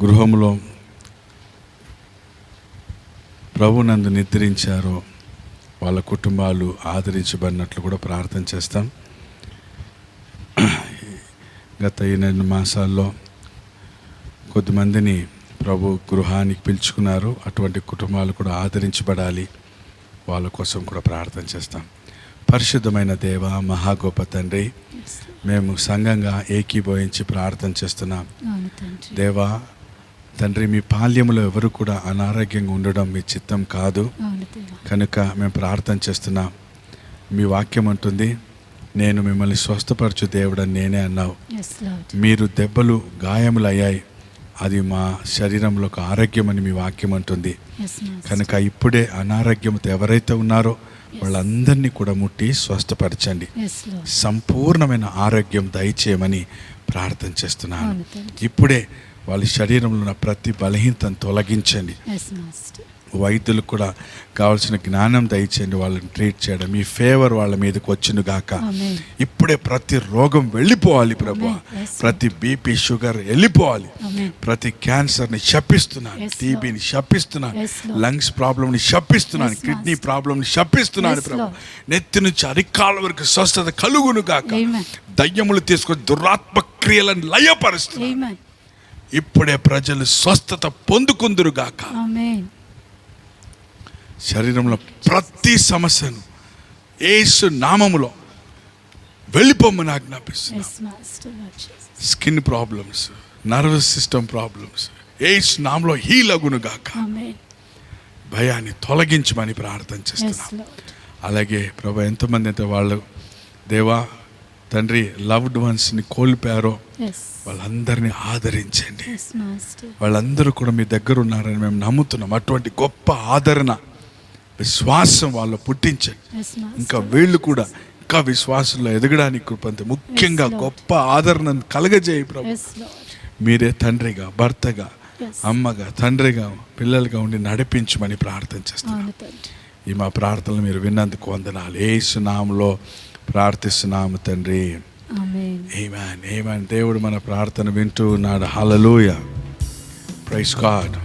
గృహంలో ప్రభునందు నిద్రించారో వాళ్ళ కుటుంబాలు ఆదరించబడినట్లు కూడా ప్రార్థన చేస్తాం. గత 8 మాసాల్లో కొద్దిమందిని ప్రభు గృహానికి పిలుచుకున్నారు. అటువంటి కుటుంబాలు కూడా ఆదరించబడాలి, వాళ్ళ కోసం కూడా ప్రార్థన చేస్తాం. పరిశుద్ధమైన దేవ, మహా గొప్ప తండ్రి, మేము సంఘంగా ఏకీభవించి ప్రార్థన చేస్తున్నాం. దేవా తండ్రి, మీ పాల్యంలో ఎవరు కూడా అనారోగ్యంగా ఉండడం మీ చిత్తం కాదు కనుక మేము ప్రార్థన చేస్తున్నాం. మీ వాక్యం అంటుంది, నేను మిమ్మల్ని స్వస్థపరచు దేవుడని నేనే అన్నావు. మీరు దెబ్బలు గాయములు అయ్యాయి, అది మా శరీరంలో ఒక ఆరోగ్యం అని మీ వాక్యం అంటుంది. కనుక ఇప్పుడే అనారోగ్యంతో ఎవరైతే ఉన్నారో వాళ్ళందరినీ కూడా ముట్టి స్వస్థపరచండి, సంపూర్ణమైన ఆరోగ్యం దయచేయమని ప్రార్థన చేస్తున్నాను. ఇప్పుడే వాళ్ళ శరీరంలో ఉన్న ప్రతి బలహీనతను తొలగించండి. వైద్యులకు కూడా కావాల్సిన జ్ఞానం దయచేయండి, వాళ్ళని ట్రీట్ చేయడం. మీ ఫేవర్ వాళ్ళ మీదకి వచ్చును గాక. ఇప్పుడే ప్రతి రోగం వెళ్ళిపోవాలి ప్రభు, ప్రతి బీపీ షుగర్ వెళ్ళిపోవాలి, ప్రతి క్యాన్సర్ని శపిస్తున్నాను, టీబీని శపిస్తున్నాను, లంగ్స్ ప్రాబ్లంని శపిస్తున్నాను, కిడ్నీ ప్రాబ్లంని శపిస్తున్నాను ప్రభు. నెత్తి నుంచి అరికాల వరకు స్వస్థత కలుగును గాక. దయ్యములు తీసుకొని దురాత్మ క్రియలను లయపరుస్తున్నాను. ఇప్పుడే ప్రజలు స్వస్థత పొందుకుందురు గాక. శరీరంలో ప్రతి సమస్యను యేసు నామములో వెళ్ళిపోమని ఆజ్ఞాపిస్తున్నాను. Skin problems, nervous system problems యేసు నామములో హీల్ అగును గాక. భయాన్ని తొలగించమని ప్రార్థన చేస్తున్నాం. అలాగే ప్రభు, ఎంతమంది అయితే వాళ్ళు దేవా తండ్రి లవ్డ్ వన్స్ని కోల్పోయారో వాళ్ళందరినీ ఆదరించండి. వాళ్ళందరూ కూడా మీ దగ్గర ఉన్నారని మేము నమ్ముతున్నాం. అటువంటి గొప్ప ఆదరణ, విశ్వాసం వాళ్ళు పుట్టించండి. ఇంకా వీళ్ళు కూడా ఇంకా విశ్వాసంలో ఎదగడానికి కృపంత, ముఖ్యంగా గొప్ప ఆదరణను కలగజేయి ప్రభు. మీరే తండ్రిగా, భర్తగా, అమ్మగా, తండ్రిగా, పిల్లలుగా ఉండి నడిపించమని ప్రార్థన చేస్తున్నాం. ఈ మా ప్రార్థనలు మీరు విన్నందుకు వందనాలు. యేసు నామములో ప్రార్థిస్తున్నాము తండ్రి. ఆమేన్, ఆమేన్. దేవుడు మన ప్రార్థన వింటూ ఉన్నాడు. హల్లెలూయా, praise God.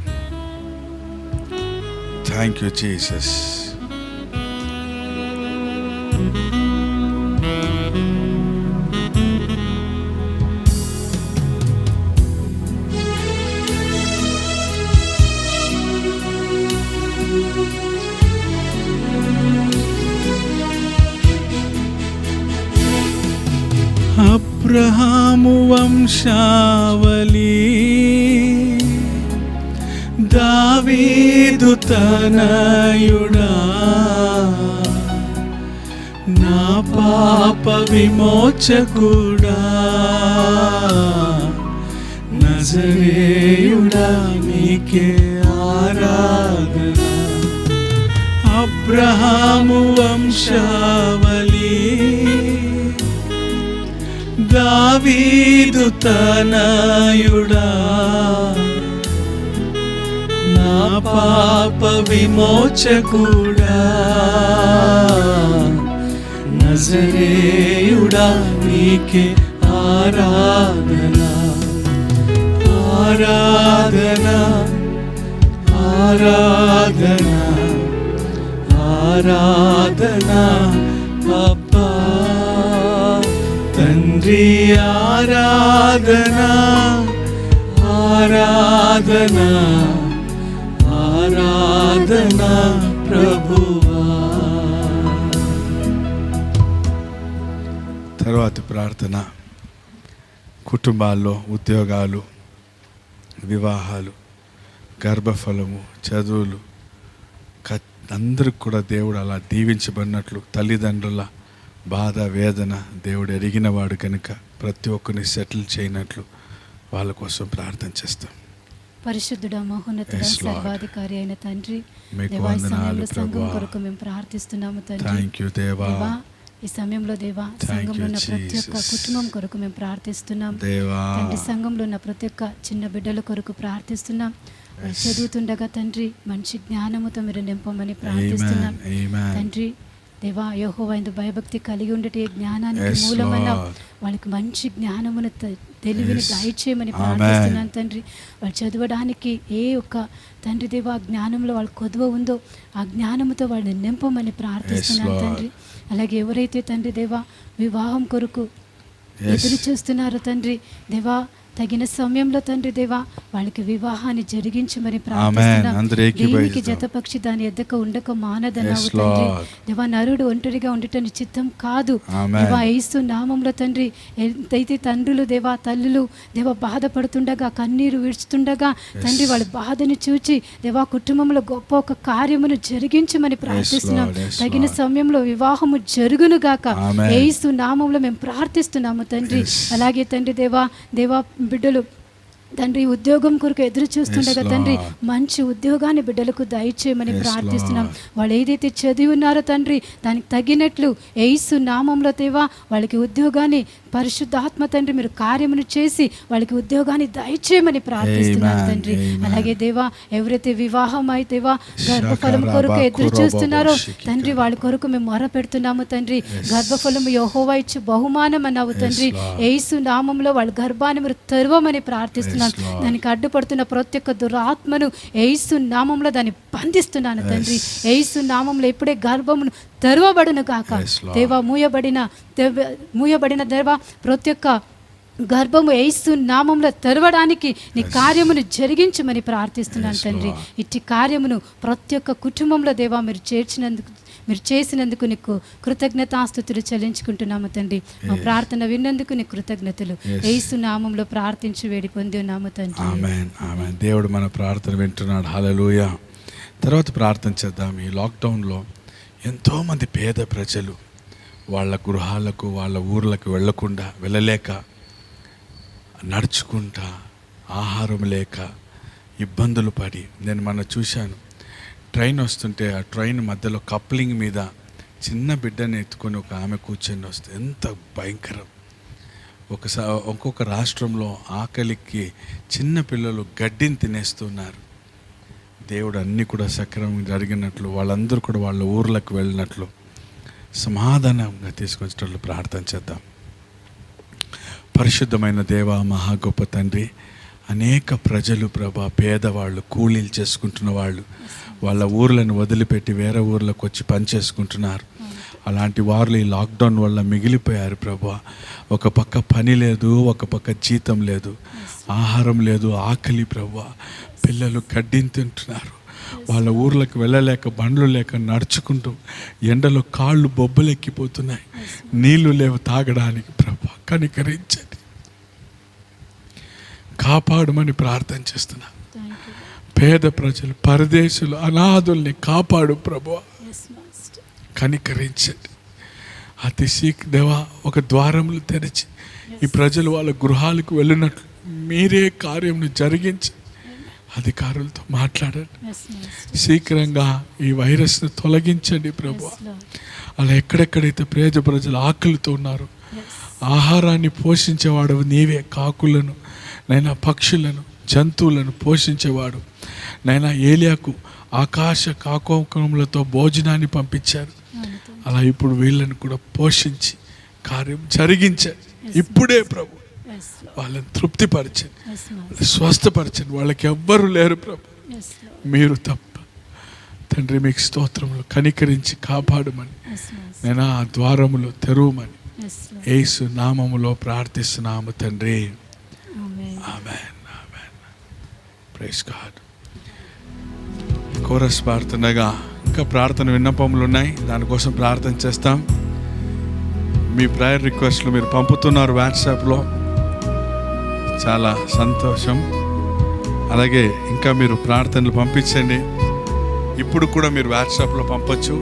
Thank you Jesus. అబ్రహాము వంశావళి, దావీదు తనయుడా, నా పాప విమోచకుడా, నజరేయుడా నీకే ఆరాధన. అబ్రహాము వంశావళి, దావీదు తనయుడా, నా పాప విమోచకుడా, నజరేయుడా నీకే ఆరాధన. ఆరాధన, ఆరాధన, ఆరాధన అబ్బా తండ్రి. ఆరాధన, ఆరాధన, ఆరాధన ప్రభువా. తర్వాతి ప్రార్థన, కుటుంబాల్లో ఉద్యోగాలు, వివాహాలు, గర్భఫలము, చదువులు అందరికి కూడా దేవుడు అలా దీవించబడినట్లు, తల్లిదండ్రుల బాధ వేదన దేవుడు ఎరిగినవాడు కనుక ప్రతి ఒక్కరిని సెటిల్ చేయనట్లు వాళ్ళ కోసం ప్రార్థన చేస్తాం. పరిశుద్ధుడా, మహోన్నతుడా, సర్వాధికారి అయిన తండ్రి, మీకు దేవా, ఈ వందనాలు సమయంలో సంఘం ప్రభువా. కొరకు మేము ప్రార్థిస్తున్నాము తండ్రి. థ్యాంక్ యూ దేవా. దేవా, ఈ సమయంలో దేవా సంఘంలో ఉన్న ప్రతి ఒక్క Jesus. కుటుంబం కొరకు మేము ప్రార్థిస్తున్నాం దేవా. తండ్రి. సంఘంలో ఉన్న ప్రతి ఒక్క చిన్న బిడ్డల కొరకు ప్రార్థిస్తున్నాం. వాళ్ళు చదువుతుండగా తండ్రి మంచి జ్ఞానముతో మీరు నింపమని ప్రార్థిస్తున్నాం Amen. తండ్రి. దేవా యెహోవా యందు భయభక్తి కలిగి ఉండటే జ్ఞానానికి Yes, మూలమన్న Lord. వాళ్ళకి మంచి జ్ఞానమును తెలివిని Yes. దయచేయమని Amen. ప్రార్థిస్తున్నాను తండ్రి. వాళ్ళు చదవడానికి ఏ ఒక్క తండ్రి దేవా జ్ఞానంలో వాళ్ళ కొదువ ఉందో ఆ జ్ఞానముతో వాళ్ళని నింపమని ప్రార్థిస్తున్నాను Lord. తండ్రి. అలాగే ఎవరైతే తండ్రి దేవా వివాహం కొరకు Yes. ఎదురు చూస్తున్నారో తండ్రి దేవా తగిన సమయంలో తండ్రి దేవా వాళ్ళకి వివాహాన్ని జరిగించమని ప్రార్థిస్తున్నాం. అందరూ ఏకీభవిస్తాం. దేవునికి జతపక్షి దాని ఎద్దక ఉండక మానదన్నావు Yes, తండ్రి. Lord. దేవా నరుడు ఒంటరిగా ఉండటం చిత్తం కాదు. Amen. దేవా యేసు నామంలో తండ్రి ఎంతైతే తండ్రులు దేవా తల్లులు దేవా బాధపడుతుండగా కన్నీరు విడుస్తుండగా తండ్రి వాళ్ళ బాధను చూచి దేవా కుటుంబంలో గొప్ప ఒక కార్యమును జరిగించమని ప్రార్థిస్తున్నాం. Lord. Yes, తగిన Lord. సమయంలో వివాహము జరుగును గాక Amen. యేసు నామంలో మేము ప్రార్థిస్తున్నాము తండ్రి. Yes. అలాగే తండ్రి దేవా బిడ్డలు తండ్రి ఉద్యోగం కొరకు ఎదురు చూస్తుండగా Yes, తండ్రి Lord. మంచి ఉద్యోగాన్ని బిడ్డలకు దయచేయమని Yes, ప్రార్థిస్తున్నాం. Lord. వాళ్ళు ఏదైతే చదివి ఉన్నారో తండ్రి దానికి తగినట్లు యేసు నామంలో దేవా వాళ్ళకి ఉద్యోగాన్ని పరిశుద్ధాత్మ తండ్రి మీరు కార్యమును చేసి వాళ్ళకి ఉద్యోగాన్ని దయచేయమని ప్రార్థిస్తున్నాను Amen, తండ్రి. amen. అలాగే దేవా ఎవరైతే వివాహం అయితేవా గర్భఫలం కొరకు ఎదురు చూస్తున్నారో తండ్రి వాళ్ళ కొరకు మేము మొర పెడుతున్నాము తండ్రి. గర్భఫలం యెహోవా ఇచ్చు బహుమానం అన్నావు తండ్రి. Lord. యేసు నామంలో వాళ్ళ గర్భాన్ని మీరు తెరవమని ప్రార్థిస్తున్నాను. Yes, Lord. దానికి అడ్డుపడుతున్న ప్రతి ఒక్క దురాత్మను యేసు నామంలో దాన్ని బంధిస్తున్నాను తండ్రి. యేసు నామంలో ఇప్పుడే గర్భమును తెరవబడును కాక Yes, Lord. దేవా మూయబడిన దేవా ప్రతి ఒక్క గర్భము యేసు నామంలో తెరవడానికి నీ కార్యమును జరిగించమని ప్రార్థిస్తున్నాను Yes, తండ్రి. Lord. ఇట్టి కార్యమును ప్రతి ఒక్క కుటుంబంలో దేవా మీరు చేసినందుకు నీకు కృతజ్ఞతాస్తుతులు చెల్లించుకుంటున్నాము తండ్రి. మా ప్రార్థన విన్నందుకు నీ కృతజ్ఞతలు. Yes. యేసు నామంలో ప్రార్థించి వేడి పొంది ఉన్నాము తండ్రి. Amen amen. దేవుడు మన ప్రార్థన వింటున్నాడు. హల్లెలూయా. తర్వాత ప్రార్థన చేద్దాం. ఈ లాక్డౌన్లో ఎంతోమంది పేద ప్రజలు వాళ్ళ గృహాలకు వాళ్ళ ఊర్లకు వెళ్ళలేక నడుచుకుంటా ఆహారం లేక ఇబ్బందులు పడి, నేను మొన్న చూశాను ట్రైన్ వస్తుంటే ఆ ట్రైన్ మధ్యలో కప్లింగ్ మీద చిన్న బిడ్డని ఎత్తుకొని ఒక ఆమె కూర్చొని వస్తే ఎంత భయంకరం. ఒక్కొక్క రాష్ట్రంలో ఆకలికి చిన్న పిల్లలు గడ్డిని తినేస్తున్నారు. దేవుడు అన్నీ కూడా సక్రమంగా జరిగినట్లు వాళ్ళందరూ కూడా వాళ్ళ ఊర్లకు వెళ్ళినట్లు సమాధానంగా తీసుకొచ్చేటట్లు ప్రార్థన చేద్దాం. పరిశుద్ధమైన దేవ, మహా గొప్ప తండ్రి, అనేక ప్రజలు ప్రభా, పేదవాళ్ళు, కూలీలు చేసుకుంటున్న వాళ్ళు వాళ్ళ ఊర్లను వదిలిపెట్టి వేరే ఊర్లకు వచ్చి పని చేసుకుంటున్నారు. అలాంటి వారు ఈ లాక్డౌన్ వల్ల మిగిలిపోయారు ప్రభా. ఒక పక్క పని లేదు, ఒక పక్క జీతం లేదు, ఆహారం లేదు, ఆకలి ప్రభా. పిల్లలు గడ్డిని తింటున్నారు. వాళ్ళ ఊర్లకు వెళ్ళలేక బండ్లు లేక నడుచుకుంటూ ఎండలో కాళ్ళు బొబ్బలెక్కిపోతున్నాయి. నీళ్లు లేవు తాగడానికి ప్రభా. కనికరించండి, కాపాడమని ప్రార్థన చేస్తున్నా. పేద ప్రజలు, పరదేశులు, అనాథుల్ని కాపాడు ప్రభువా. కనికరించండి. అతి దేవా, ఒక ద్వారములు తెరిచి ఈ ప్రజలు వాళ్ళ గృహాలకు వెళ్ళినట్లు మీరే కార్యమును జరిగించి అధికారులతో మాట్లాడండి. శీఘ్రంగా ఈ వైరస్ను తొలగించండి ప్రభువా. అలా ఎక్కడెక్కడైతే పేద ప్రజలు ఆకలితో ఉన్నారో ఆహారాన్ని పోషించేవాడు నీవే. కాకులను నైనా, పక్షులను, జంతువులను పోషించేవాడు నైనా. ఏలియాకు ఆకాశ కాకోకములతో భోజనాన్ని పంపించారు. అలా ఇప్పుడు వీళ్ళని కూడా పోషించి కార్యం జరిగించండి. ఇప్పుడే ప్రభు వాళ్ళని తృప్తిపరచండి, స్వస్థపరచండి. వాళ్ళకి ఎవ్వరు లేరు ప్రభు, మీరు తప్ప. తండ్రి మీకు స్తోత్రములు. కనికరించి కాపాడమని నేను ఆ ద్వారములు తెరవమని యేసు నామములో ప్రార్థిస్తున్నాము తండ్రి. ఆమేన్, ఆమేన్. Praise God. కోరస్ పాడుతుండగా ఇంకా ప్రార్థన విన్నపములు ఉన్నాయి, దానికోసం ప్రార్థన చేస్తాం. మీ ప్రేయర్ రిక్వెస్ట్లు మీరు పంపుతున్నారు వాట్సాప్లో, చాలా సంతోషం. అలాగే ఇంకా మీరు ప్రార్థనలు పంపించండి. ఇప్పుడు కూడా మీరు వాట్సాప్లో పంపచ్చు,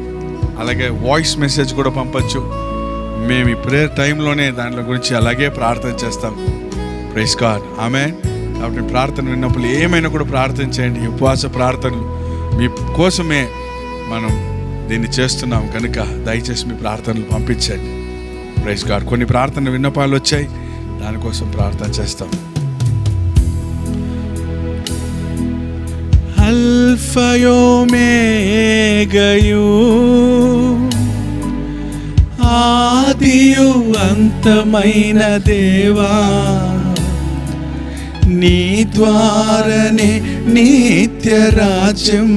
అలాగే వాయిస్ మెసేజ్ కూడా పంపచ్చు. మేము ఈ ప్రేయర్ టైంలోనే దాంట్లో గురించి అలాగే ప్రార్థన చేస్తాం. ప్రైజ్ గాడ్, ఆమేన్. కాబట్టి ప్రార్థన విన్నప్పుడు ఏమైనా కూడా ప్రార్థన చేయండి. ఉపవాస ప్రార్థనలు మీ కోసమే మనం దీన్ని చేస్తున్నాం కనుక దయచేసి మీ ప్రార్థనలు పంపించండి. Praise God. కొన్ని ప్రార్థన విన్నపాలు వచ్చాయి, దానికోసం ప్రార్థన చేస్తాం. అల్ఫయో మేఘయు ఆదియు అంతమైన దేవా, నీ ద్వారనే నిత్య రాజ్యం.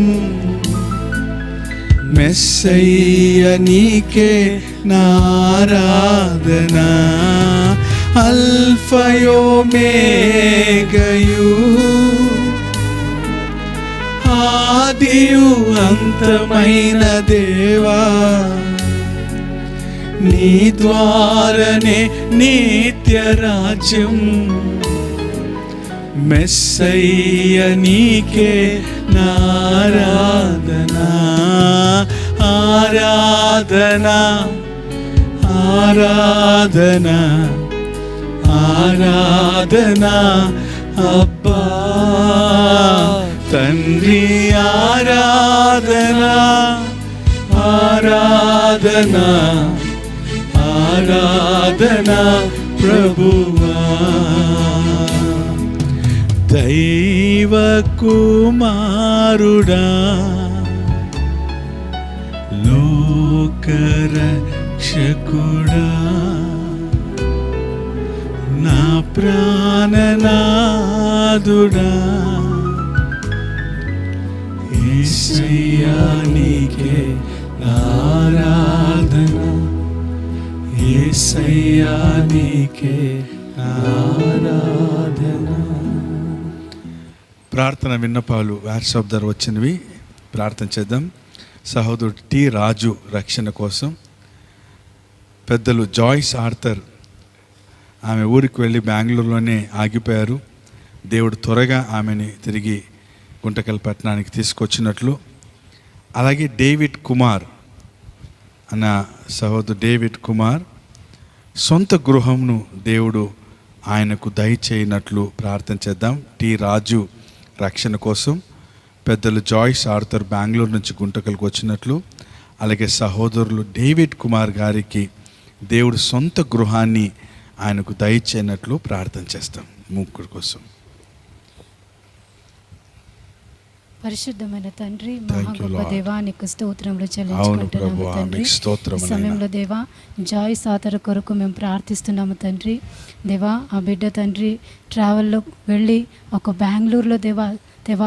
మెస్సయ్య నీకే నారాధనా, అల్ఫయోమేగయు, ఆదియు అంతమైన దేవా, నీ ద్వారనే నిత్య రాజ్యం. మెస్సయ్య నీకే నారాధనా, ఆరాధనా, ఆరాధనా, ఆరాధనా అబ్బా తండ్రి, ఆరాధనా, ఆరాధనా, ఆరాధనా ప్రభువా. దైవ కుమారుడా, లోకరక్షకుడా, నా ప్రాణనాథుడా, యేసయ్యా నీకే ఆరాధనా, యేసయ్యా నీకే ఆరాధనా. ప్రార్థన విన్నపాలు వాట్సాప్ ద్వారా వచ్చినవి, ప్రార్థన చేద్దాం. సహోదరుడు టి రాజు రక్షణ కోసం. పెద్దలు జాయిస్ ఆర్థర్, ఆమె ఊరికి వెళ్ళి బెంగళూరులోనే ఆగిపోయారు. దేవుడు త్వరగా ఆమెని తిరిగి గుంటకల్ పట్టణానికి తీసుకొచ్చినట్లు. అలాగే డేవిడ్ కుమార్ అన్న సహోదరు డేవిడ్ కుమార్ సొంత గృహంను దేవుడు ఆయనకు దయచేయనట్లు ప్రార్థన చేద్దాం. టి రాజు రక్షణ కోసం. పెద్దలు జాయిస్ ఆర్థర్ బెంగళూరు నుంచి గుంటకల్కి వచ్చినట్లు. అలాగే సహోదరులు డేవిడ్ కుమార్ గారికి దేవుడు సొంత గృహాన్ని ఆయనకు దయచేయనట్లు ప్రార్థన చేస్తాం. ముగ్గురు కోసం. పరిశుద్ధమైన తండ్రి, Thank you, మహాగొప్ప Lord. దేవా, నీకు స్తోత్రములు అవును చెల్లించుకుంటున్నాము ప్రభువా, తండ్రి. మీకు స్తోత్రం ఈ సమయంలో దేవా, జాయ్ సాతర కొరకు మేము ప్రార్థిస్తున్నాము తండ్రి. దేవా, ఆ బిడ్డ తండ్రి ట్రావెల్లో వెళ్ళి ఒక బెంగళూరులో దేవా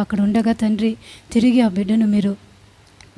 అక్కడ ఉండగా తండ్రి, తిరిగి ఆ బిడ్డను మీరు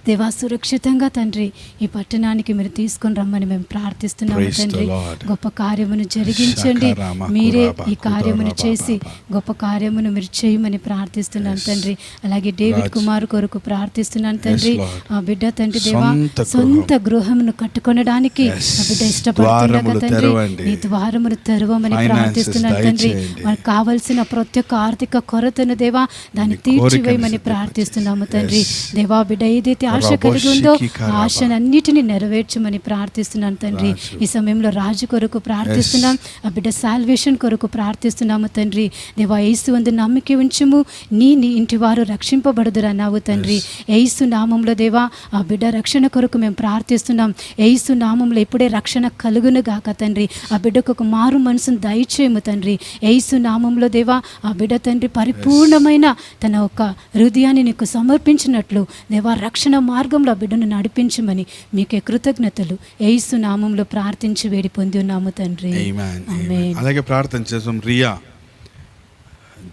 దేవా సురక్షితంగా తండ్రి ఈ పట్టణానికి మీరు తీసుకొని రమ్మని మేము ప్రార్థిస్తున్నాము Praise the తండ్రి. Lord. గొప్ప కార్యమును జరిగించండి, శకరామ మీరే కురాబా ఈ కార్యమును కురాబా చేసి బాబా. గొప్ప కార్యమును మీరు చేయమని ప్రార్థిస్తున్నాను తండ్రి. అలాగే డేవిడ్ రాజ్. కుమార్ కొరకు ప్రార్థిస్తున్నాను తండ్రి. Yes, Lord. ఆ బిడ్డ తండ్రి దేవా సొంత సొంత గృహమును కట్టుకొనడానికి Yes. ఆ బిడ్డ ఇష్టపడుతుండగా ద్వారములు తండ్రి, తెరవండి. నీ ద్వారమును తెరవమని Finances ప్రార్థిస్తున్నాను తండ్రి. దయచేయండి. మనకు కావలసిన ప్రతి ఒక్క ఆర్థిక కొరతను దేవా దాన్ని నీ కోరికను తీర్చివేయమని సిద్ధపరిచి. ప్రార్థిస్తున్నాము తండ్రి. Yes. దేవా బిడ్డ ఏదైతే ఆశ రబో కలిగి ఉందో షికి కరాబా. ఆ ఆశనన్నిటిని నెరవేర్చమని ప్రార్థిస్తున్నాను తండ్రి. రాజు. ఈ సమయంలో రాజు కొరకు ప్రార్థిస్తున్నాం. ఆ బిడ్డ సాల్వేషన్ కొరకు ప్రార్థిస్తున్నాము తండ్రి. దేవా యేసు అందు నమ్మిక ఉంచుము, నీ ఇంటి వారు రక్షింపబడుదురు అన్నావు తండ్రి. యేసు నామంలో దేవా ఆ బిడ్డ రక్షణ కొరకు మేము ప్రార్థిస్తున్నాం. యేసు నామంలో ఇప్పుడే రక్షణ కలుగును గాక తండ్రి. ఆ బిడ్డకు ఒక మారు మనసును దయచేయము తండ్రి. యేసు నామంలో దేవా ఆ బిడ్డ తండ్రి పరిపూర్ణమైన తన ఒక హృదయాన్ని నీకు సమర్పించినట్లు దేవా రక్షణ మార్గంలో ఆ బిడ్డను నడిపించమని మీకే కృతజ్ఞతలు యేసు నామంలో ప్రార్థించి వేడి పొంది ఉన్నాము తండ్రి. Amen, amen. ఆమేన్. అలాగే ప్రార్థన చేసాం. రియా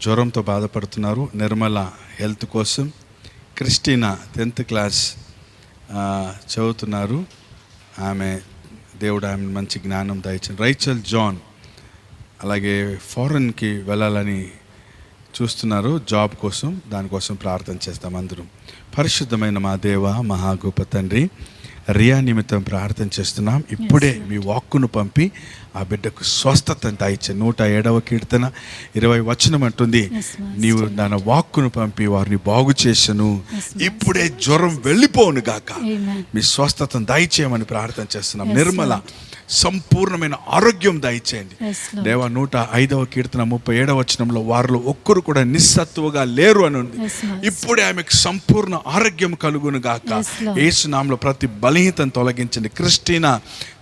జ్వరంతో బాధపడుతున్నారు, నిర్మల హెల్త్ కోసం. క్రిస్టినా 10th క్లాస్ చదువుతున్నారు, ఆమె దేవుడు ఆమె మంచి జ్ఞానం దయచేయండి. రైచల్ జాన్ అలాగే ఫారెన్కి వెళ్ళాలని చూస్తున్నారు జాబ్ కోసం, దానికోసం ప్రార్థన చేస్తాం అందరం. పరిశుద్ధమైన మా దేవ మహా గొప్ప తండ్రి, రియా నిమిత్తం ప్రార్థన చేస్తున్నాం. ఇప్పుడే మీ వాక్కును పంపి ఆ బిడ్డకు స్వస్థతను దయచే. 107వ కీర్తన 20 వచనం అంటుంది, నీవు నా వాక్కును పంపి వారిని బాగు చేసను, ఇప్పుడే జ్వరం వెళ్ళిపోను గాక, Amen. మీ స్వస్థతను దయచేయమని ప్రార్థన చేస్తున్నాం. నిర్మల సంపూర్ణమైన ఆరోగ్యం దయచేయండి Yes, Lord. దేవా. 105వ కీర్తన 37వ వచనంలో వారిలో ఒక్కరు కూడా నిస్సత్తువుగా లేరు అని ఉంది. Yes, Lord. ఇప్పుడే ఆమెకు సంపూర్ణ ఆరోగ్యం కలుగును గాక. Yes, Lord. యేసు నామములో ప్రతి బలహీనతను తొలగించండి. క్రిస్టినా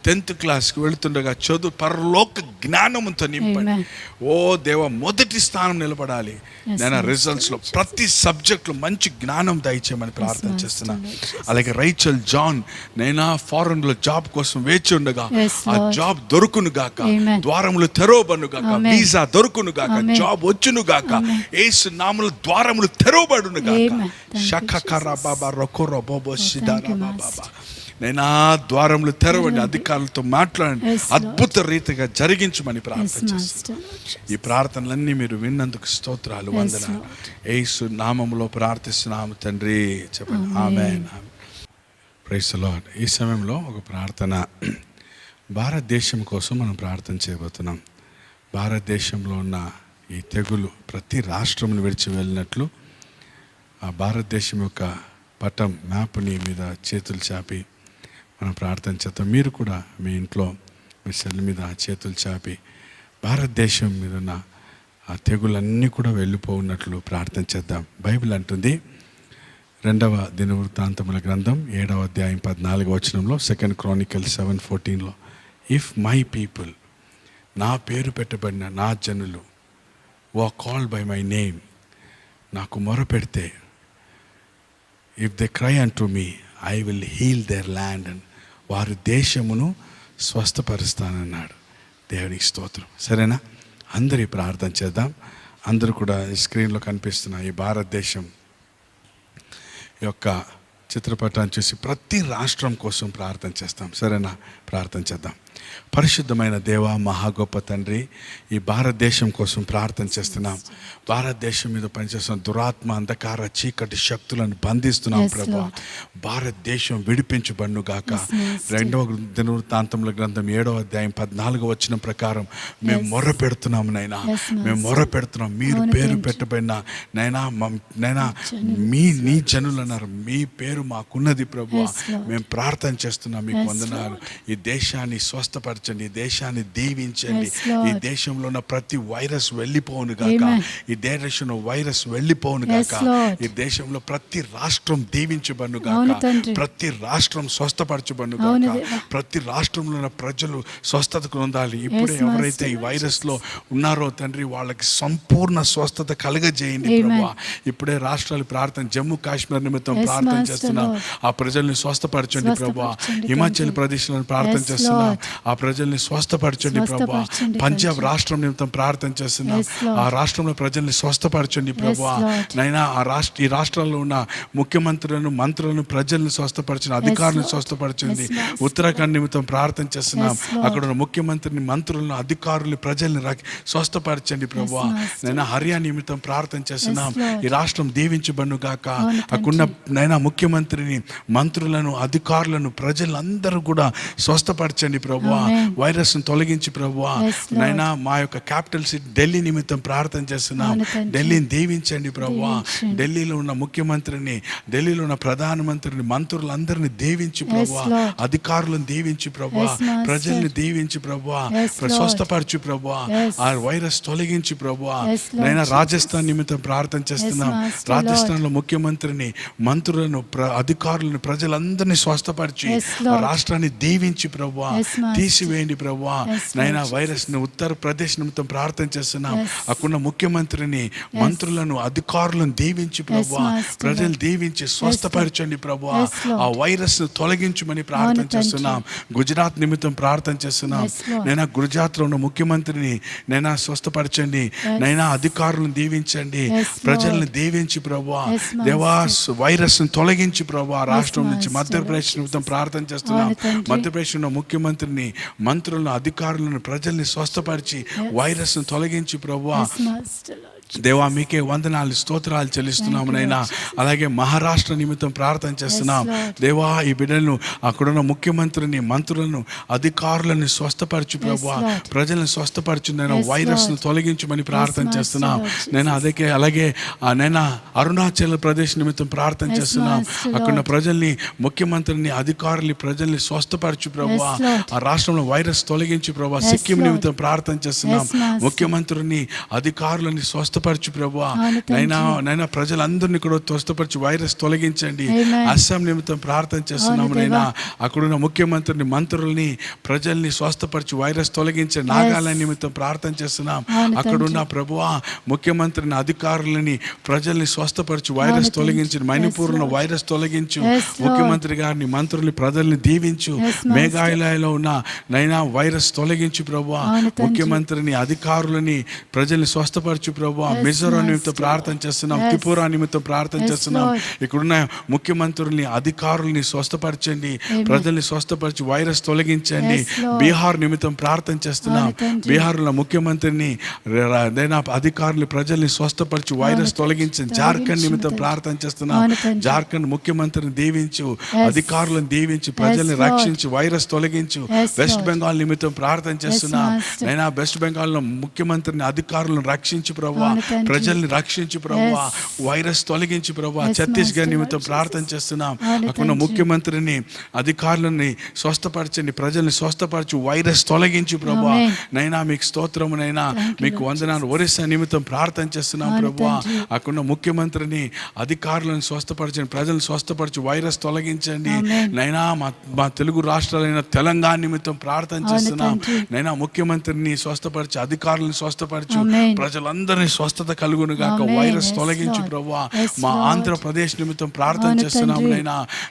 10th క్లాస్కి వెళుతుండగా చదువు పరలోక జ్ఞానంతో నింపండి. Amen. ఓ దేవ, మొదటి స్థానం నిలబడాలి Yes, నేను Master. రిజల్ట్స్లో. ప్రతి సబ్జెక్ట్లో మంచి జ్ఞానం దయచేయమని ప్రార్థన Master. చేస్తున్నా. Yes. అలాగే రైచల్ జాన్ నైనా ఫారెన్లో జాబ్ కోసం వేచి ఉండగా Yes, ఆ Lord. జాబ్ దొరుకును గాక, Amen. ద్వారములు తెరవబడును గాక, Amen. వీసా దొరుకును గాక, Amen. జాబ్ వచ్చును గాక, Amen. యేసు నామములో ద్వారములు తెరవబడును గాక. Amen. Thank you, షకకర Jesus. Baba రొకొర బోబో thank సిదారా you, Baba. Master. నైనా ద్వారములు తెరవండి, అధికారులతో మాట్లాడండి, Yes, Lord. అద్భుత రీతిగా జరిగించమని Yes, ప్రార్థన చేస్తున్నాం. Master. ఈ ప్రార్థనలన్నీ మీరు విన్నందుకు స్తోత్రాలు, Yes, వందనాలు. Lord. యేసు నామములో ప్రార్థిస్తున్నాము తండ్రి. చెప్పండి ఆమేన్. Praise the lord. ఈ సమయంలో ఒక ప్రార్థన భారతదేశం కోసం మనం ప్రార్థన చేయబోతున్నాం. భారతదేశంలో ఉన్న ఈ తెగులు ప్రతి రాష్ట్రమును విడిచి వెళ్ళినట్లు ఆ భారతదేశం యొక్క పటం మ్యాప్ని మీద చేతులు చాపి మనం ప్రార్థన చేద్దాం. మీరు కూడా మీ ఇంట్లో మీ సెల్ మీద చేతులు చాపి భారతదేశం మీద ఉన్న ఆ తెగులన్నీ కూడా వెళ్ళిపోఉన్నట్లు ప్రార్థన చేద్దాం. బైబిల్ అంటుంది 2వ దినవృత్తాంతముల గ్రంథం 7వ అధ్యాయం 14వ వచనంలో, 2 Chronicles 7:14లో, ఇఫ్ మై పీపుల్, నా పేరు పెట్టబడిన నా జనులు, were called by my name, నాకు మొరపెడితే, if they cry unto me I will heal their land and, వారి దేశమును స్వస్థపరుస్తానన్నాడు. దేవునికి స్తోత్రం. సరేనా? అందరి ప్రార్థన చేద్దాం. అందరూ కూడా ఈ స్క్రీన్లో కనిపిస్తున్న ఈ భారతదేశం యొక్క చిత్రపటాన్ని చూసి ప్రతి రాష్ట్రం కోసం ప్రార్థన చేస్తాం. సరేనా? ప్రార్థన చేద్దాం. పరిశుద్ధమైన దేవ, మహా గొప్ప తండ్రి, ఈ భారతదేశం కోసం ప్రార్థన చేస్తున్నాం. భారతదేశం మీద పనిచేస్తున్న దురాత్మ, అంధకార, చీకటి శక్తులను బంధిస్తున్నాం. Yes, ప్రభా, Lord. భారతదేశం విడిపించబడును గాక. Yes, Master. 2వ దినవృత్తాంతముల గ్రంథం 7వ అధ్యాయం 14వ వచనం ప్రకారం మేము Yes. మొర్ర పెడుతున్నాం నైనా. Yes, Master. మేము మొర్ర పెడుతున్నాం. మీరు అవును పేరు తండ్రి. పెట్టబడిన నైనా నైనా జనులు. నీ జనులు అన్నారు. మీ పేరు మాకున్నది ప్రభు. Yes, Lord. మేము ప్రార్థన చేస్తున్నాం. మీకు Yes, వందనాలు. ఈ దేశాన్ని స్వస్థపరచండి, ఈ దేశాన్ని దీవించండి. Yes, Lord. ఈ దేశంలో ఉన్న ప్రతి వైరస్ వెళ్ళిపోను గాక. Amen. ఈ దేశంలో వైరస్ వెళ్ళిపోను Yes, గాక. Lord. ఈ దేశంలో ప్రతి రాష్ట్రం దీవించబడును అవును గాక. తండ్రి. ప్రతి రాష్ట్రం స్వస్థపరచబడును అవును గాక. దేవా. ప్రతి రాష్ట్రంలో ఉన్న ప్రజలు స్వస్థతకు పొందాలి. ఇప్పుడే Yes, ఎవరైతే ఈ Master. వైరస్ లో ఉన్నారో తండ్రి, వాళ్ళకి సంపూర్ణ స్వస్థత కలగజేయండి Amen. ప్రభు. ఇప్పుడే రాష్ట్రాలు ప్రార్థన, జమ్మూ కాశ్మీర్ నిమిత్తం Yes, ప్రార్థన Master చేస్తున్నాం. Lord. ఆ ప్రజల్ని స్వస్థపరచండి ప్రభు. స్వస్థపరచండి హిమాచల్ తండ్రి. ప్రదేశ్ లో ప్రార్థన Yes, చేస్తున్నాం. Lord. ఆ ప్రజల్ని స్వస్థపరచండి ప్రభు. స్వస్థపరచండి పంజాబ్ తండ్రి. రాష్ట్రం నిమిత్తం ప్రార్థన చేస్తున్నాం. Yes, Lord. ఆ రాష్ట్రంలో ప్రజల్ని స్వస్థపరచండి ప్రభు. Lord. నైనా ఈ రాష్ట్రాల్లో ఉన్న ముఖ్యమంత్రులను, మంత్రులను, ప్రజల్ని స్వస్థపరచండి, అధికారులను Lord. స్వస్థపరచండి. Yes, Master. ఉత్తరాఖండ్ నిమిత్తం ప్రార్థన చేస్తున్నాం. Yes, Lord. అక్కడ ఉన్న ముఖ్యమంత్రిని, మంత్రులను, అధికారులు, ప్రజల్ని స్వస్థపరచండి ప్రభు. Yes, Master. నైనా హర్యానా నిమిత్తం ప్రార్థన చేస్తున్నాం. Yes, Lord. ఈ రాష్ట్రం దీవించబడును గాక. అవును తండ్రి. అక్కడున్న నైనా ముఖ్యమంత్రిని, మంత్రులను, అధికారులను, ప్రజలందరూ కూడా స్వస్థపరచండి ప్రభు. Amen. వైరస్ ను తొలగించి ప్రభు. Yes, Lord. నైనా మా యొక్క క్యాపిటల్ సిటీ ఢిల్లీ నిమిత్తం ప్రార్థన చేస్తున్నాం. అవును తండ్రి. ఢిల్లీని దీవించండి ప్రభు. దీవించండి. ఢిల్లీలో ఉన్న ముఖ్యమంత్రిని, ఢిల్లీలో ఉన్న ప్రధానమంత్రిని, మంత్రులందరినీ దీవించి ప్రభు. Lord. అధికారులను దీవించి ప్రభు. Yes, Master. ప్రజల్ని దీవించి ప్రభు. Yes, Lord. స్వస్థపరచు ప్రభు. Yes. ఆ వైరస్ తొలగించి ప్రభు. Yes, Lord నైనా Jesus. రాజస్థాన్ నిమిత్తం ప్రార్థన చేస్తున్నాం. Yes, Master రాజస్థాన్ లో ముఖ్యమంత్రిని, మంత్రులను, అధికారులను, ప్రజలందరినీ స్వస్థపరిచి Yes, ఆ Lord. రాష్ట్రాన్ని దీవించి ప్రభు. Yes, Master. తీసివేయండి ప్రభు. Yes, Lord నైనా Jesus. వైరస్ ని ఉత్తరప్రదేశ్ నిమిత్తం ప్రార్థన చేస్తున్నాం. Yes. అక్కడున్న ముఖ్యమంత్రిని, మంత్రులను, అధికారులను దీవించి ప్రభు. Master ప్రజలు Lord. దీవించి స్వస్థపరచండి ప్రభు. Yes, Lord. ఆ వైరస్ ను తొలగించమని ప్రార్థన అవును తండ్రి. చేస్తున్నాం. గుజరాత్ నిమిత్తం ప్రార్థన చేస్తున్నాం. Yes, Lord. నైనా గుజరాత్ లో ఉన్న ముఖ్యమంత్రిని నైనా స్వస్థపరచండి. Yes. నైనా అధికారులను దీవించండి. Yes, Lord. ప్రజల్ని దీవించి ప్రభు. Yes, Master. దేవా, వైరస్ ను తొలగించి ప్రభు. ఆ రాష్ట్రం నుంచి Master మధ్యప్రదేశ్ Lord నిమిత్తం Jesus. ప్రార్థన చేస్తున్నాం. అవును తండ్రి. మధ్యప్రదేశ్ లో ముఖ్యమంత్రిని, మంత్రులను, అధికారులను, ప్రజల్ని స్వస్థపరిచి వైరస్ ను తొలగించి ప్రభు. Yes, Master Lord. దేవా, మీకే వందనాలు, స్తోత్రాలు చెల్లిస్తున్నాము Thank you, నైనా. Lord. అలాగే మహారాష్ట్ర నిమిత్తం ప్రార్థన చేస్తున్నాం. Yes, Lord. దేవా, ఈ బిడ్డలను, అక్కడున్న ముఖ్యమంత్రిని, మంత్రులను, అధికారులను స్వస్థపరచు ప్రభు. Lord. ప్రజలను స్వస్థపరచు నైనా. Yes, వైరస్ ను Lord. తొలగించమని ప్రార్థన Master చేస్తున్నాం Lord Jesus. నేను. అలాగే నైనా అరుణాచల్ ప్రదేశ్ నిమిత్తం ప్రార్థన Yes, చేస్తున్నాం. Master అక్కడ Lord. ప్రజల్ని, ముఖ్యమంత్రిని, అధికారులు, ప్రజల్ని స్వస్థపరచు ప్రభు. Yes, Lord. ఆ రాష్ట్రంలో వైరస్ తొలగించి ప్రభు. Yes, Sikkim Lord. నిమిత్తం ప్రార్థన చేస్తున్నాం. Yes, Master. ముఖ్యమంత్రిని, అధికారులని స్వస్థపరచు స్వస్థపరచు ప్రభువా. అవును తండ్రి. నైనా ప్రజలందరినీ కూడా స్వస్థపరచు, వైరస్ తొలగించండి. Amen. అస్సాం నిమిత్తం ప్రార్థన చేస్తున్నాము అవును నైనా. దేవా. అక్కడున్న ముఖ్యమంత్రిని, మంత్రుల్ని, ప్రజల్ని స్వస్థపరచు, వైరస్ తొలగించండి. నాగాలాండ్ నిమిత్తం ప్రార్థన చేస్తున్నాం. అవును అక్కడున్న తండ్రి. ప్రభువా ముఖ్యమంత్రిని, అధికారులని, ప్రజల్ని స్వస్థపరచు, వైరస్ అవును తండ్రి. తొలగించు. మణిపూర్లో Lord. వైరస్ తొలగించు. Yes, Lord. ముఖ్యమంత్రి గారిని, మంత్రుల్ని, ప్రజల్ని దీవించు. Yes, Master. మేఘాలయలో ఉన్న నైనా వైరస్ తొలగించు ప్రభువా. అవును తండ్రి. ముఖ్యమంత్రిని, అధికారులని, ప్రజల్ని స్వస్థపరచు ప్రభువా. Yes, మిజోరాం నిమిత్తం Master. ప్రార్థన చేస్తున్నాం. Yes. త్రిపుర నిమిత్తం ప్రార్థన Yes, చేస్తున్నాం. Lord. ఇక్కడున్న ముఖ్యమంత్రుల్ని, అధికారుల్ని స్వస్థపరచండి. Amen. ప్రజల్ని స్వస్థపరచు, వైరస్ తొలగించండి. Yes, Lord. బీహార్ నిమిత్తం ప్రార్థన చేస్తున్నాం. అవును తండ్రి. బీహార్లో ముఖ్యమంత్రిని, అధికారులు, ప్రజల్ని స్వస్థపరచు, వైరస్ అవును తొలగించండి. తండ్రి. జార్ఖండ్ నిమిత్తం తొలగించు ప్రార్థన చేస్తున్నాం. అవును తండ్రి. జార్ఖండ్ ముఖ్యమంత్రిని దీవించు, Yes. అధికారులను దీవించు, ప్రజల్ని Lord. రక్షించు, వైరస్ తొలగించు. Yes, west Lord. బెంగాల్ నిమిత్తం ప్రార్థన చేస్తున్నాం. Master. నైనా వెస్ట్ బెంగాల్లో ముఖ్యమంత్రిని, అధికారులను రక్షించు ప్రభువా. అవును తండ్రి. ప్రజల్ని రక్షించు ప్రభువా. Yes. వైరస్ తొలగించు ప్రభువా. Yes, Chhattisgarh Master. నిమిత్తం ప్రార్థన చేస్తున్నాం. అవును అక్కడ తండ్రి. ముఖ్యమంత్రిని, అధికారులని స్వస్థపరచండి, ప్రజల్ని స్వస్థపరచు, వైరస్ తొలగించు ప్రభువా. Amen. నైనా మీకు స్తోత్రము నైనా. Thank you, మీకు Lord వందనాలు. ఒరిస్సా నిమిత్తం ప్రార్థన చేస్తున్నాం అవును ప్రభువా. తండ్రి. అక్కడ ముఖ్యమంత్రిని, అధికారులను స్వస్థపరచండి, ప్రజలను స్వస్థపరచు, వైరస్ తొలగించండి. Amen. నైనా మా తెలుగు రాష్ట్రాలైన తెలంగాణ నిమిత్తం ప్రార్థన అవును చేస్తున్నాం. తండ్రి. నైనా ముఖ్యమంత్రిని స్వస్థపరచు, అధికారులను స్వస్థపరచు, Amen. ప్రజలందరినీ స్వస్థత కలుగును గాక. Amen. వైరస్ Yes, తొలగించు Lord. ప్రభువా. Yes, మా Lord. ఆంధ్రప్రదేశ్ నిమిత్తం ప్రార్థన అవును చేస్తున్నాం తండ్రి.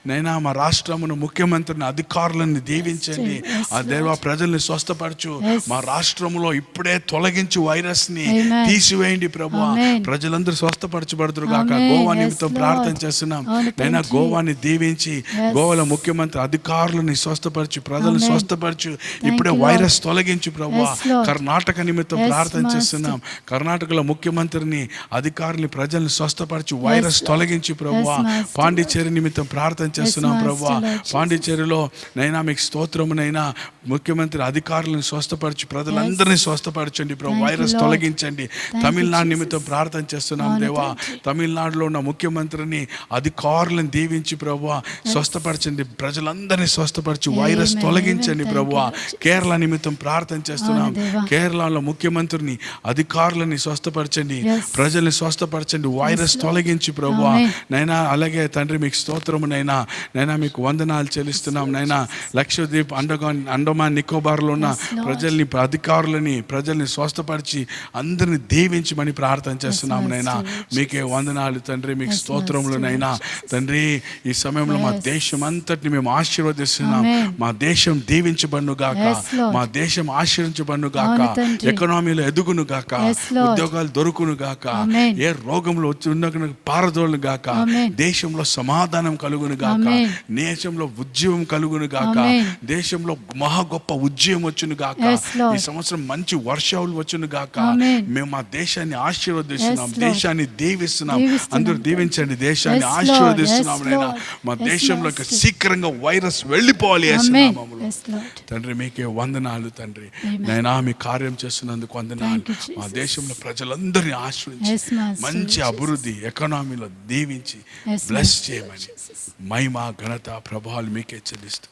నైనా మా రాష్ట్రమును, ముఖ్యమంత్రిని, అధికారులను దీవించండి. Yes, ఆ దేవ Lord. ప్రజల్ని స్వస్థపరచు. Yes. మా రాష్ట్రములో ఇప్పుడే తొలగించు, వైరస్ ని Amen. తీసివేయండి ప్రభువా. Amen. ప్రజలందరూ స్వస్థపరచబడుదురు గాక. Amen. గోవా Yes, నిమిత్తం Lord. ప్రార్థన చేస్తున్నాం. అవును నైనా తండ్రి. గోవాని దీవించి, Yes. గోవాలో ముఖ్యమంత్రి, అధికారులని స్వస్థపరచు, ప్రజలను Amen. స్వస్థపరచు. Thank ఇప్పుడే you, Lord. వైరస్ తొలగించు ప్రభువా. Yes, Lord. కర్ణాటక నిమిత్తం Yes, ప్రార్థన Master. చేస్తున్నాం. కర్ణాటకలో ముఖ్యమంత్రిని, అధికారులని, ప్రజల్ని స్వస్థపరచు, వైరస్ Lord. తొలగించు ప్రభువా. Yes, Master. పాండిచేరి నిమిత్తం ప్రార్థన చేస్తున్నాం Master, ప్రభువా. Lord Jesus. పాండిచేరిలో నైనా మీకు స్తోత్రమునైనా. ముఖ్యమంత్రి, అధికారులను స్వస్థపరచు, ప్రజలందరినీ స్వస్థపరచండి ప్రభు. Thank you, virus Lord. తొలగించండి. you, Tamil Nadu Jesus. నిమిత్తం ప్రార్థన చేస్తున్నాం అవును దేవా. తండ్రి. తమిళనాడులో ఉన్న ముఖ్యమంత్రిని, అధికారులను దీవించి ప్రభువా స్వస్థపరచండి, ప్రజలందరినీ స్వస్థపరచు, వైరస్ Amen. తొలగించండి Thank ప్రభువా. you, Jesus. కేరళ నిమిత్తం ప్రార్థన చేస్తున్నాం. అవును దేవా. కేరళలో ముఖ్యమంత్రిని, అధికారులని స్వస్థపరచండి, Yes. ప్రజల్ని స్వస్థపరచండి, వైరస్ Lord. తొలగించి ప్రభువా. Amen. నైనా అలాగే తండ్రి మీకు స్తోత్రము నైనా. నైనా మీకు వందనాలు చెల్లిస్తున్నాం నైనా. లక్షద్వీప్, అండమాన్ నికోబార్లో ఉన్న Yes, Lord. ప్రజల్ని, అధికారులని, ప్రజల్ని స్వస్థపరిచి అందరిని దీవించమని ప్రార్థన చేస్తున్నాం Yes, నైనా. Master. మీకే వందనాలు తండ్రి. మీకు Yes, స్తోత్రములు Master. నైనా. తండ్రి ఈ సమయంలో మా Yes. దేశం అంతటిని మేము ఆశీర్వదిస్తున్నాం. Amen. మా దేశం దీవించబడును గాక. Yes, Lord. మా దేశం ఆశీర్వించబడును గాక. అవును తండ్రి. ఎకనామీలో ఎదుగును గాక. Yes, Lord. ఉద్యోగాలు దొరుకును గాక. Amen. ఏ రోగంలో వచ్చి ఉన్న పారదోలును గాక. Amen. దేశంలో సమాధానం కలుగును గాక. Amen. దేశంలో ఉద్యమం కలుగును గాక. Amen. దేశంలో మహా గొప్ప ఉద్యమం వచ్చును గాక. Yes, Lord. ఈ సంవత్సరం మంచి వర్షాలు వచ్చును గాక. Amen. మేము మా దేశాన్ని ఆశీర్వదిస్తున్నాం. Yes, Lord. దేశాన్ని దీవిస్తున్నాం. దీవిస్తున్నాం. అందరూ దీవించండి. దేశాన్ని Yes, Lord. ఆశీర్వదిస్తున్నాం Yes, నైనా. Lord. మా Yes, దేశంలో Master. శీఘ్రంగా వైరస్ వెళ్ళిపోవాలి యేసు Amen. నామములో. Yes, Lord. తండ్రి మీకే వందనాలు తండ్రి. Amen. నైనా మీ కార్యం చేస్తున్నందుకు వందనాలు. Thank you, Jesus. మా దేశంలో ప్రజలందరినీ ఆశ్రయించి Yes, Master. మంచి Jesus. అభివృద్ధి, ఎకనామీలో దీవించి Yes, బ్లెస్ Master. చేయమని Jesus. మహిమ, ఘనత, ప్రభావాలు మీకే చెల్లిస్తూ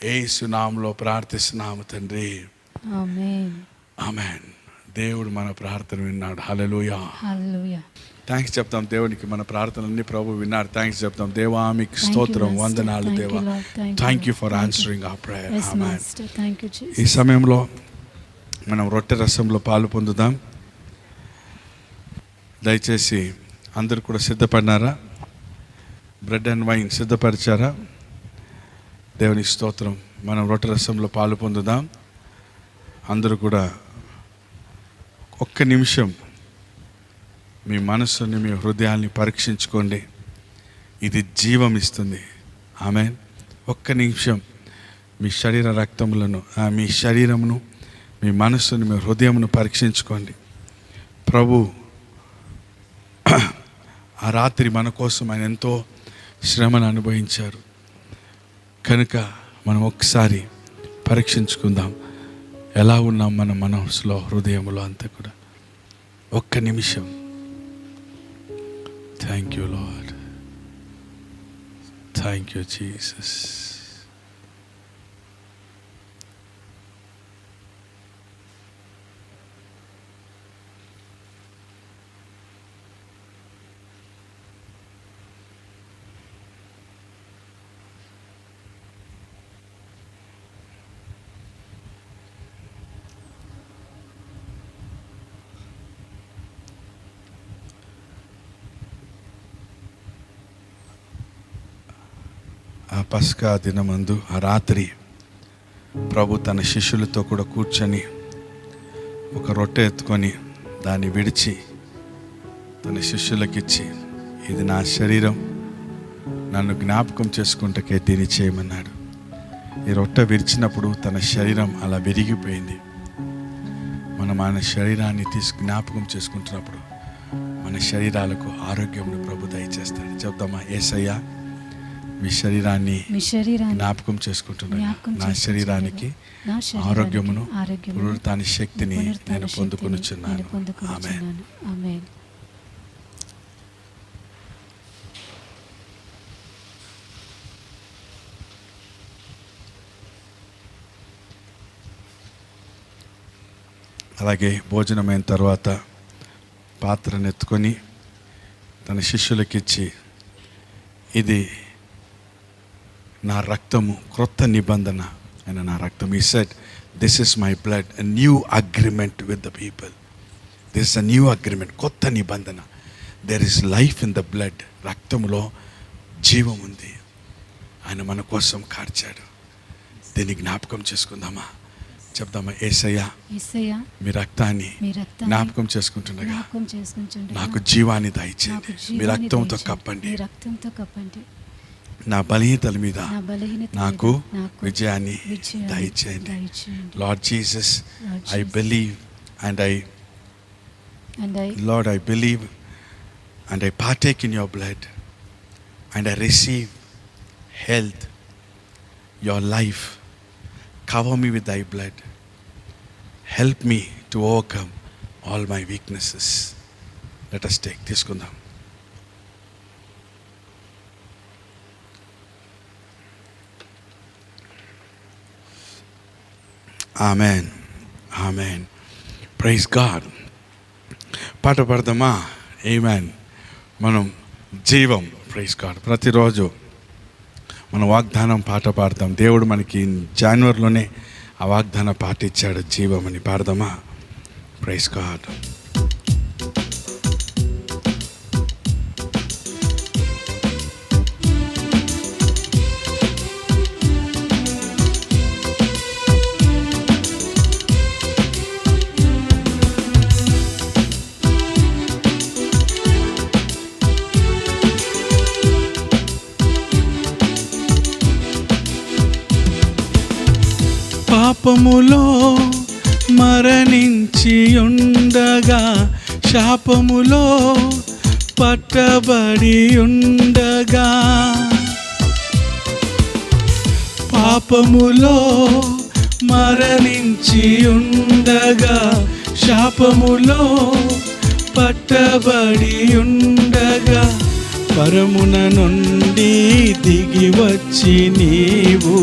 యేసు నామములో ప్రార్థిస్తున్నాము తండ్రి. Amen. ఆమేన్. దేవుడు మన ప్రార్థన విన్నాడు. హల్లెలూయా. Hallelujah. థ్యాంక్స్ చెప్తాం దేవునికి. మన ప్రార్థనలన్నీ ప్రభు విన్నారు. థ్యాంక్స్ చెప్తాం. దేవా మీకు Thank you, స్తోత్రం, Master. వందనాలు Thank దేవా. you, Lord. Thank you, thank you Lord. For Thank you. Answering our prayer. Yes, amen. Master. Thank you, Jesus. ఈ సమయంలో మనం రొట్టె రసంలో పాలు పొందుదాం. దయచేసి అందరూ కూడా సిద్ధపడినారా? బ్రెడ్ అండ్ వైన్ సిద్ధపరిచారా? దేవునికి స్తోత్రం. మనం రొట్టె రసంలో పాలు పొందుదాం. అందరూ కూడా ఒక్క నిమిషం మీ మనస్సుని, మీ హృదయాల్ని పరీక్షించుకోండి. ఇది జీవం ఇస్తుంది. ఆమేన్. ఒక్క నిమిషం మీ శరీర రక్తములను, మీ శరీరమును, మీ మనస్సును, మీ హృదయమును పరీక్షించుకోండి. ప్రభు ఆ రాత్రి మన కోసం ఆయన ఎంతో శ్రమను అనుభవించారు కనుక మనం ఒకసారి పరీక్షించుకుందాం. ఎలా ఉన్నాం మన మనసులో, హృదయంలో అంతా కూడా. ఒక్క నిమిషం. Thank you lord. Thank you Jesus. ఆ పస్కా దినమందు ఆ రాత్రి ప్రభు తన శిష్యులతో కూడా కూర్చొని ఒక రొట్టె ఎత్తుకొని దాన్ని విడిచి తన శిష్యులకిచ్చి, ఇది నా శరీరం, నన్ను జ్ఞాపకం చేసుకుంటకే దీన్ని చేయమన్నాడు. ఈ రొట్టె విరిచినప్పుడు తన శరీరం అలా విరిగిపోయింది. మనం మన శరీరాన్ని జ్ఞాపకం చేసుకుంటున్నప్పుడు మన శరీరాలకు ఆరోగ్యమును ప్రభు దయచేస్తాడు. చెప్తామా, యేసయ్యా మీ శరీరాన్ని జ్ఞాపకం చేసుకుంటున్నాను, నా శరీరానికి ఆరోగ్యమును పునరుత్థాన శక్తిని నేను పొందుకొనుచున్నాను. ఆమేన్. అలాగే భోజనమైన తర్వాత పాత్రను ఎత్తుకొని తన శిష్యులకిచ్చి, ఇది నా రక్తము, క్రొత్త నిబంధన అయిన నా రక్తం. He said, this is my blood, a new agreement with the people. This is a new agreement, కొత్త నిబంధన. There is life in the blood. రక్తములో జీవం ఉంది. ఆయన మన కోసం కార్చాడు. దీన్ని జ్ఞాపకం చేసుకుందామా? చెప్దామా, యేసయ్యా మీ రక్తాన్ని జ్ఞాపకం చేసుకుంటుండగా నాకు జీవాన్ని దయచేయండి. మీ రక్తంతో కప్పండి. నా బలహీనతల మీద నాకు విజయాన్ని దయచేయండి. Lord Jesus, I believe and I believe and I partake in your blood and I receive health, your life. Cover me with thy blood. Help me to overcome all my weaknesses. Let us take this kundam. Amen. Amen. Praise God. పాట పాడదామా? ఆమేన్. మనం జీవం, ప్రైజ్ గాడ్. ప్రతిరోజు మనం వాగ్దానం పాట పాడతాం. దేవుడు మనకి జనవరిలోనే ఆ వాగ్దాన పాట ఇచ్చాడు, జీవం అని. పాడదామా? Praise God. పాపములో మరణించి ఉండగా, శాపములో పట్టబడి ఉండగా, పాపములో మరణించి ఉండగా, శాపములో పట్టబడి ఉండగా, పరమున నుండి దిగి వచ్చి నీవు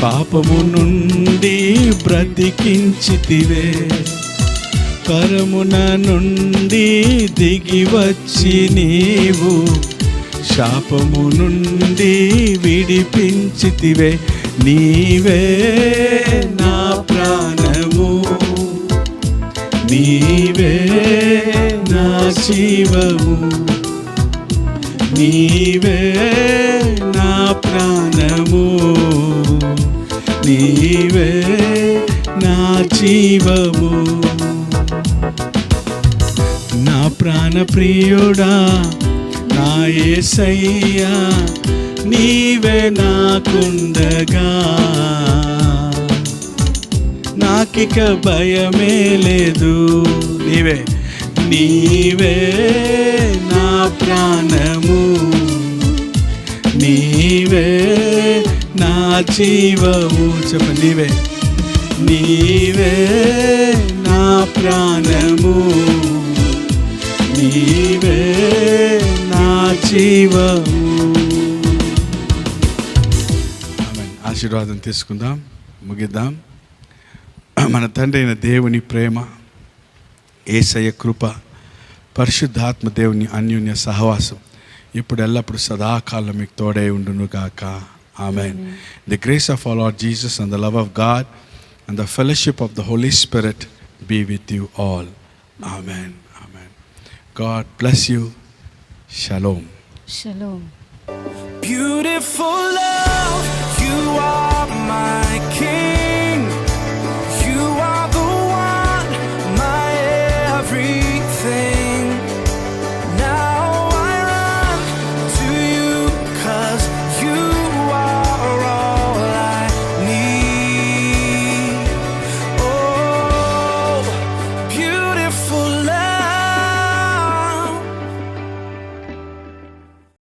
పాపము నుండి బ్రతికించితివే. పరమున నుండి దిగి వచ్చి నీవు శాపము నుండి విడిపించితివే. నీవే నా ప్రాణము, నీవే నా జీవము, నీవే నా ప్రాణము, నీవే నా జీవము. నా ప్రాణ ప్రియుడా, నా యేసయ్యా, నీవే నాకుండగా నాకిక భయమే లేదు. నీవే, నీవే నా ప్రాణము, నీవే నా జీవము. చెప్ప, నీవే, నీవే నా ప్రాణము, నీవే నా జీవము. ఆశీర్వాదం తీసుకుందాం, ముగిద్దాం. మన తండ్రి అయిన దేవుని ప్రేమ, యేసయ్య కృప, పరిశుద్ధాత్మ దేవుని అన్యోన్య సహవాసం ఇప్పుడు ఎల్లప్పుడు సదాకాలం మీకు తోడై ఉండును గాక. Amen. The grace of our Lord Jesus and the love of God and the fellowship of the Holy Spirit be with you all. Amen. Amen. God bless you. Shalom. Shalom. beautiful love.